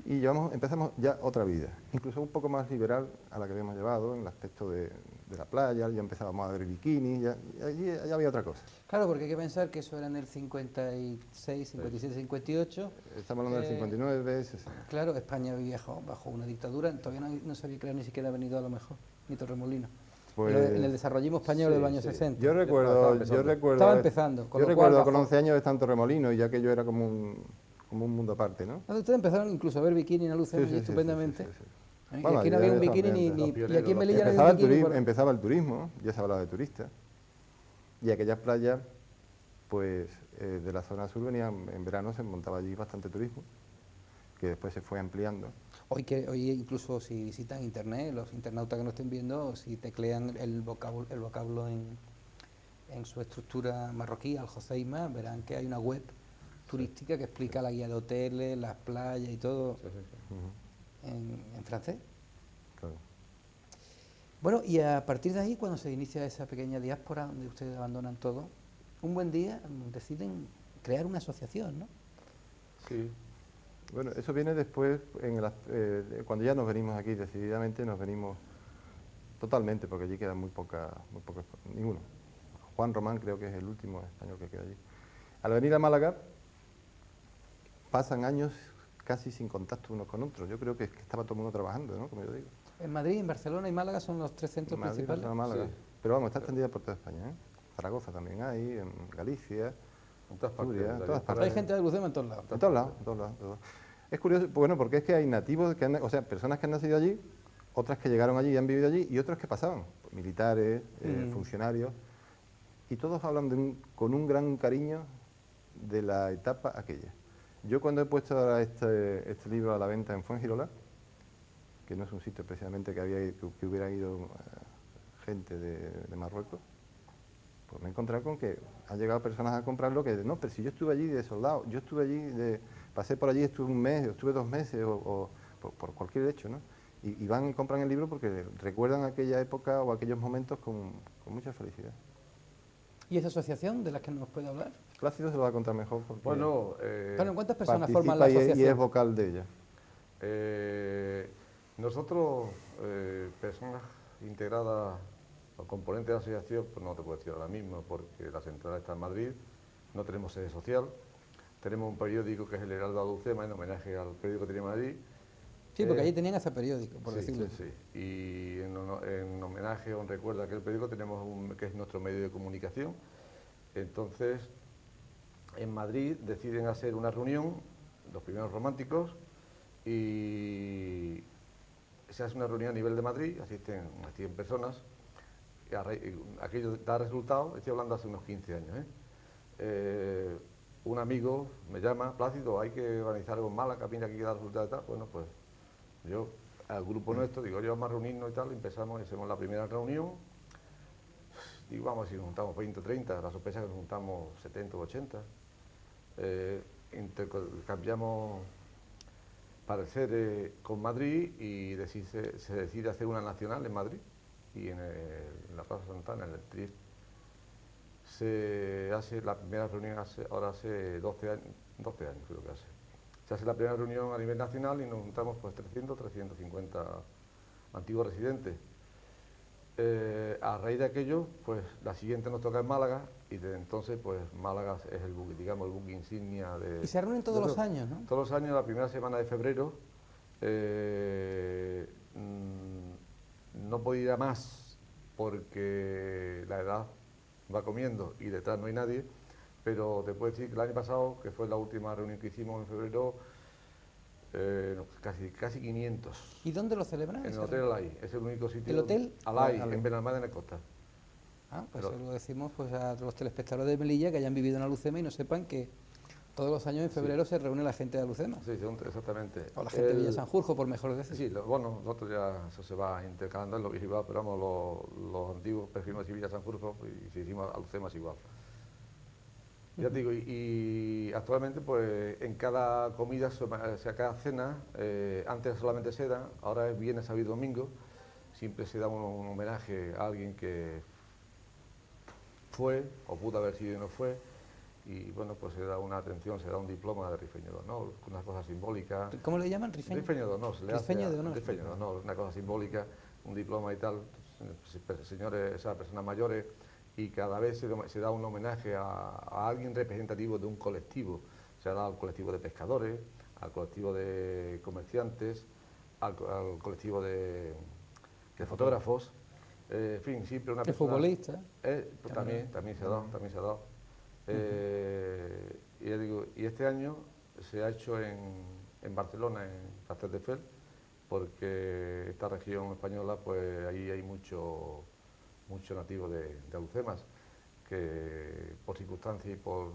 Y empezamos ya otra vida, incluso un poco más liberal a la que habíamos llevado, en el aspecto de la playa, ya empezábamos a ver bikinis, ya había otra cosa. Claro, porque hay que pensar que eso era en el 56, 57, 58. Estamos hablando del 59, 60. Claro, España vivía bajo una dictadura, todavía no se había creado ni siquiera venido a lo mejor, ni Torremolinos. Pues, En el desarrollismo español de los años sí. 60. Yo recuerdo... Estaba empezando, con Yo lo cual recuerdo con bajó. 11 años estar en Torremolinos y ya que yo era como un mundo aparte, ¿no? Ustedes empezaron incluso a ver bikini en Alucema Sí, sí, y sí, estupendamente. sí, sí, sí. Y Bueno, aquí no ya había un de bikini también, los y pioneros, aquí en los Melilla no había un bikini. Empezaba el turismo, ya se hablaba de turistas, y aquellas playas, pues de la zona sur venían, en verano se montaba allí bastante turismo, que después se fue ampliando. Hoy incluso si visitan internet, los internautas que no estén viendo, si teclean el vocablo en su estructura marroquí, al Joseima, verán que hay una web turística que explica la guía de hoteles, las playas y todo Sí, sí, sí. Ujú, en francés. claro. Bueno, y a partir de ahí, cuando se inicia esa pequeña diáspora, donde ustedes abandonan todo, un buen día deciden crear una asociación, ¿no? Sí, Bueno, eso viene después, cuando ya nos venimos aquí decididamente, nos venimos totalmente, porque allí quedan muy pocos, ninguno. Juan Román creo que es el último español que queda allí. Al venir a Málaga, pasan años casi sin contacto unos con otros. Yo creo que estaba todo el mundo trabajando, ¿no? Como yo digo. En Madrid, en Barcelona y Málaga son los tres centros Madrid, principales. Barcelona, Málaga. Sí. Pero vamos, está extendida por toda España, ¿eh? Zaragoza también hay, en Galicia, en todas partes. Asturias, en la todas diáspora partes. Hay gente de Alucema en todos lados. En todos lados, en todos lados, en todos lados. Es curioso, bueno, porque es que hay nativos, o sea, personas que han nacido allí, otras que llegaron allí y han vivido allí, y otros que pasaban, militares, funcionarios. y todos hablan con un gran cariño de la etapa aquella. Yo cuando he puesto ahora este libro a la venta en Fuengirola, que no es un sitio precisamente que hubiera ido gente de Marruecos, pues me he encontrado con que han llegado personas a comprarlo que no, pero si yo estuve allí de soldado, yo estuve allí, pasé por allí, estuve un mes, o estuve 2 meses, o por cualquier hecho, ¿no? Y van y compran el libro porque recuerdan aquella época o aquellos momentos con mucha felicidad. ¿Y esa asociación de la que nos puede hablar? Plácido se lo va a contar mejor porque Bueno, Claro, ¿cuántas personas forman la participa asociación? y es vocal de ella. Nosotros, personas integradas o componentes de la asociación, pues no te puedo decir ahora mismo, porque la central está en Madrid, no tenemos sede social, tenemos un periódico que es el Heraldo de Aducema, en homenaje al periódico que teníamos allí. Sí, porque allí tenían ese periódico, por Sí, decirlo. sí, sí. Y en homenaje o en recuerdo a aquel periódico tenemos que es nuestro medio de comunicación. Entonces, en Madrid deciden hacer una reunión, los primeros románticos, y se hace una reunión a nivel de Madrid, asisten unas 100 personas, y aquello da resultado, estoy hablando hace unos 15 años. Un amigo me llama, Plácido, hay que organizar algo en Málaga, mira que da resultado y tal. Bueno, pues yo al grupo nuestro digo, yo vamos a reunirnos y tal, empezamos y hacemos la primera reunión. Digo, vamos, si nos juntamos 20 o 30, la sorpresa es que nos juntamos 70 o 80. Intercambiamos pareceres con Madrid y se decide hacer una nacional en Madrid y en la Plaza Santana, en el TRIF. Se hace la primera reunión ahora hace 12 años creo que hace. Se hace la primera reunión a nivel nacional y nos juntamos pues 300, 350 antiguos residentes. A raíz de aquello, pues la siguiente nos toca en Málaga y desde entonces pues Málaga es el buque, digamos, el buque insignia de... Y se reúnen todos los años, ¿no? Todos los años, la primera semana de febrero, no podía ir a más porque la edad va comiendo y detrás no hay nadie, pero te puedo decir que el año pasado, que fue la última reunión que hicimos en febrero, casi 500. ¿Y dónde lo celebran? En el Hotel Alay, es el único sitio. ¿El Hotel? Alay, en Benalmádena Costa. Ah, pues eso lo decimos pues, a los telespectadores de Melilla que hayan vivido en Alucema y no sepan que todos los años en febrero se reúne la gente de Alucema. Sí, exactamente. O la gente de Villa Sanjurjo, por mejor decir. Sí, bueno, nosotros ya eso se va intercalando en lo igual, pero vamos, los antiguos preferimos decir Villa Sanjurjo y si decimos Alucema es igual. Ya te digo, y actualmente pues en cada comida, o sea, cada cena, antes solamente se da, ahora es viernes, sábado y domingo, siempre se da un homenaje a alguien que fue o pudo haber sido y no fue, y bueno, pues se da una atención, se da un diploma de Rifeño de Honor, una cosa simbólica. ¿Cómo le llaman? ¿Rifeño? Rifeño de Honor, se le Rifeño hace de Honor. Rifeño de Honor, una cosa simbólica, un diploma y tal, señores, o sea, personas mayores, y cada vez se da un homenaje a alguien representativo de un colectivo. Se ha dado al colectivo de pescadores, al colectivo de comerciantes, al colectivo de fotógrafos, en fin, siempre una ¿De persona... futbolista? Pues también se ha dado. Y, ya digo, y este año se ha hecho en Barcelona, en Castelldefels, porque esta región española, pues ahí hay mucho nativo de Alucemas, que por circunstancias y por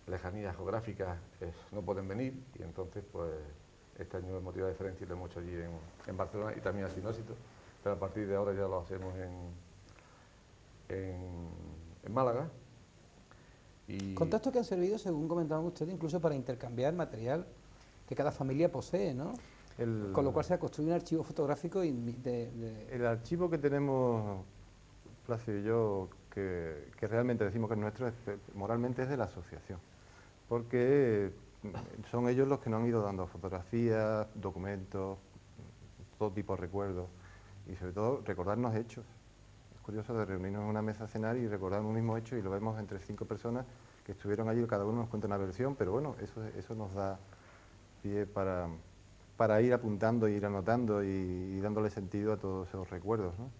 lejanías geográficas no pueden venir, y entonces pues este año hemos tirado diferencia y lo hemos hecho allí en Barcelona y también ha sido un éxito, pero a partir de ahora ya lo hacemos en Málaga. Y Contactos que han servido, según comentaban ustedes, incluso para intercambiar material que cada familia posee, ¿no? Con lo cual se ha construido un archivo fotográfico El archivo que tenemos, Plácido y yo, que realmente decimos que es nuestro, moralmente es de la asociación, porque son ellos los que nos han ido dando fotografías, documentos, todo tipo de recuerdos, y sobre todo recordarnos hechos. Es curioso de reunirnos en una mesa a cenar y recordar un mismo hecho y lo vemos entre 5 personas que estuvieron allí, cada uno nos cuenta una versión, pero bueno, eso nos da pie para ir apuntando, ir anotando y dándole sentido a todos esos recuerdos, ¿no?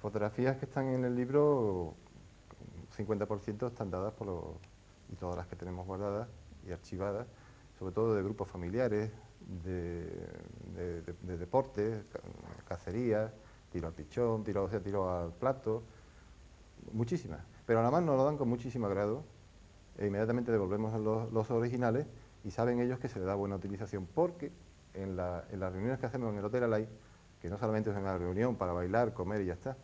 Fotografías que están en el libro, 50% están dadas y todas las que tenemos guardadas y archivadas, sobre todo de grupos familiares, de deportes, cacerías, tiro al pichón, tiro al plato, muchísimas, pero además nos lo dan con muchísimo agrado e inmediatamente devolvemos los originales y saben ellos que se le da buena utilización, porque en las reuniones que hacemos en el Hotel Alay, que no solamente es una reunión para bailar, comer y ya está,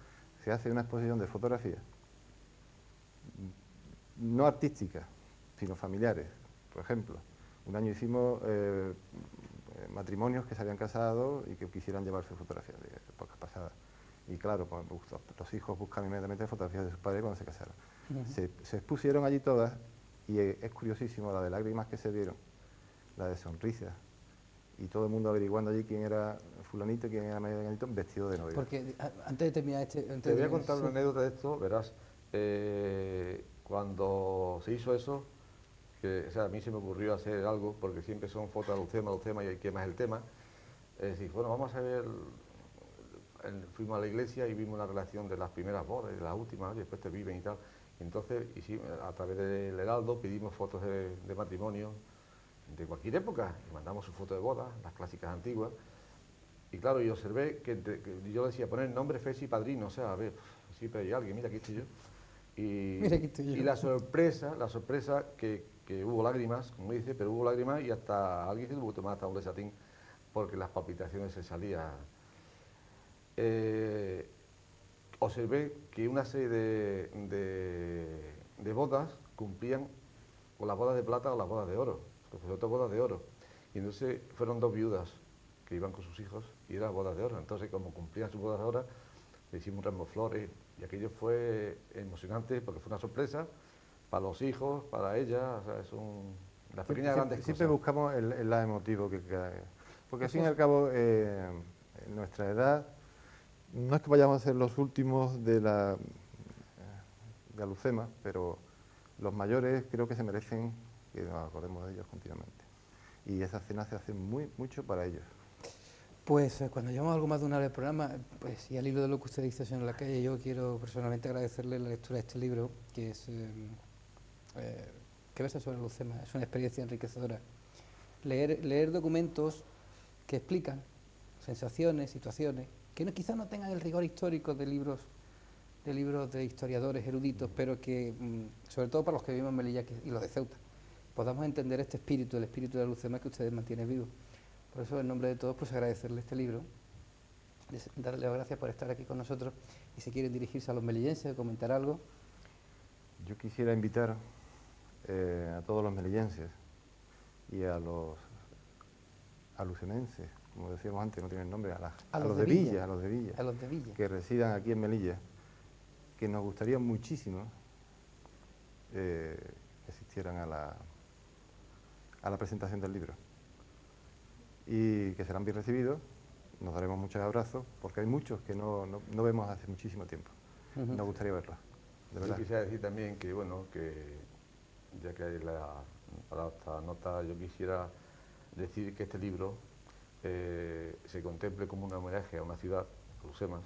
se hace una exposición de fotografías, no artísticas, sino familiares. Por ejemplo, un año hicimos matrimonios que se habían casado y que quisieran llevarse fotografías de épocas pasadas. Y claro, pues, los hijos buscan inmediatamente fotografías de sus padres cuando se casaron. Se expusieron allí todas y es curiosísimo la de lágrimas que se dieron, la de sonrisas, y todo el mundo averiguando allí quién era fulanito, quién era menganito, vestido de novio. Porque antes de terminar Te voy a contar una anécdota de esto, verás. Cuando se hizo eso, que, o sea, a mí se me ocurrió hacer algo, porque siempre son fotos de Lucema, y hay que más el tema. Es decir, bueno, vamos a ver, fuimos a la iglesia y vimos la relación de las primeras bodas, de las últimas, y después te viven y tal. Y entonces, a través del Heraldo, pedimos fotos de matrimonio de cualquier época, y mandamos su foto de boda, las clásicas antiguas. Y claro, yo observé que yo decía poner nombre, fecha y padrino, o sea, a ver, siempre hay alguien, mira, aquí estoy yo. Mira, aquí estoy yo. Y la sorpresa que hubo lágrimas, como dice, pero hubo lágrimas y hasta alguien se tuvo que tomar hasta un desatín porque las palpitaciones se salían. Observé que una serie de bodas cumplían con las bodas de plata o las bodas de oro, sobre todo bodas de oro. Y entonces fueron dos viudas que iban con sus hijos y eran bodas de oro. Entonces, como cumplían sus bodas de oro, le hicimos un ramo de flores y aquello fue emocionante porque fue una sorpresa para los hijos, para ella, o sea, las pequeñas grandes cosas. Siempre buscamos el lado emotivo que porque al fin y al cabo, en nuestra edad, no es que vayamos a ser los últimos de la Lucema, pero los mayores creo que se merecen que nos acordemos de ellos continuamente. Y esa cena se hace mucho para ellos. Pues cuando llevamos algo más de una hora del programa, pues y al hilo de lo que usted dice, señor Lacalle, yo quiero personalmente agradecerle la lectura de este libro, que es que versa sobre Lucema, es una experiencia enriquecedora. Leer documentos que explican sensaciones, situaciones, que quizás no tengan el rigor histórico de libros de historiadores eruditos, pero que, sobre todo para los que vivimos en Melilla y los de Ceuta, podamos entender este espíritu, el espíritu de la Lucema que ustedes mantienen vivo. Por eso, en nombre de todos, pues agradecerle este libro, darle las gracias por estar aquí con nosotros, y si quieren dirigirse a los melillenses, comentar algo. Yo quisiera invitar a todos los melillenses y a los alucenenses, como decíamos antes, no tienen nombre, a los de Villa, que residan aquí en Melilla, que nos gustaría muchísimo que asistieran a la presentación del libro y que serán bien recibidos, nos daremos muchos abrazos, porque hay muchos que no vemos hace muchísimo tiempo. Nos gustaría verlos, de verdad. Yo quisiera decir también que, bueno, que ya que hay para esta nota, yo quisiera decir que este libro se contemple como un homenaje a una ciudad, a Lucema,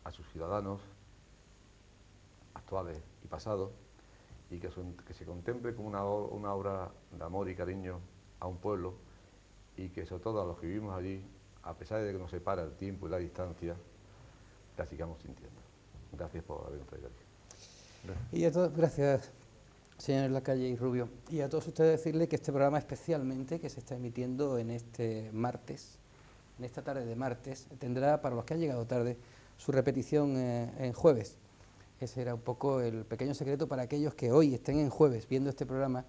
a sus ciudadanos actuales y pasados, y que se contemple como una obra de amor y cariño a un pueblo, y que sobre todo a los que vivimos allí, a pesar de que nos separa el tiempo y la distancia, la sigamos sintiendo. Gracias por habernos traído aquí. Gracias. Y a todos, gracias, señores Lacalle y Rubio. Y a todos ustedes decirles que este programa especialmente, que se está emitiendo en este martes, en esta tarde de martes, tendrá, para los que han llegado tarde, su repetición en jueves. Ese era un poco el pequeño secreto para aquellos que hoy estén en jueves viendo este programa,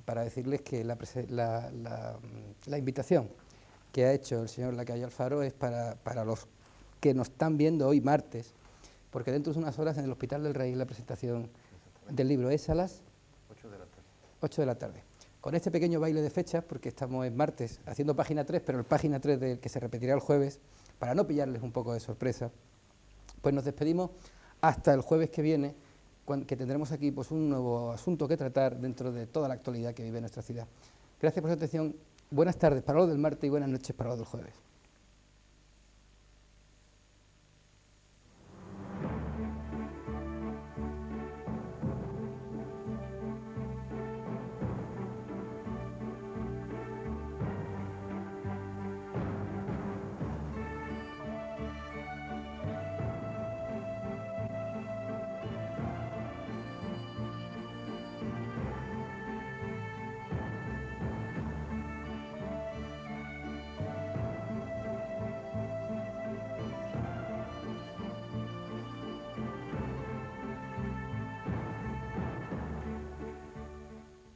para decirles que la invitación que ha hecho el señor Lacalle Alfaro es para los que nos están viendo hoy martes, porque dentro de unas horas en el Hospital del Rey la presentación del libro es a las 8 de la tarde. 8 de la tarde. Con este pequeño baile de fechas, porque estamos en martes haciendo página 3, pero el página 3 del que se repetirá el jueves, para no pillarles un poco de sorpresa, pues nos despedimos hasta el jueves que viene, que tendremos aquí pues un nuevo asunto que tratar dentro de toda la actualidad que vive nuestra ciudad. Gracias por su atención, buenas tardes para los del martes y buenas noches para los del jueves.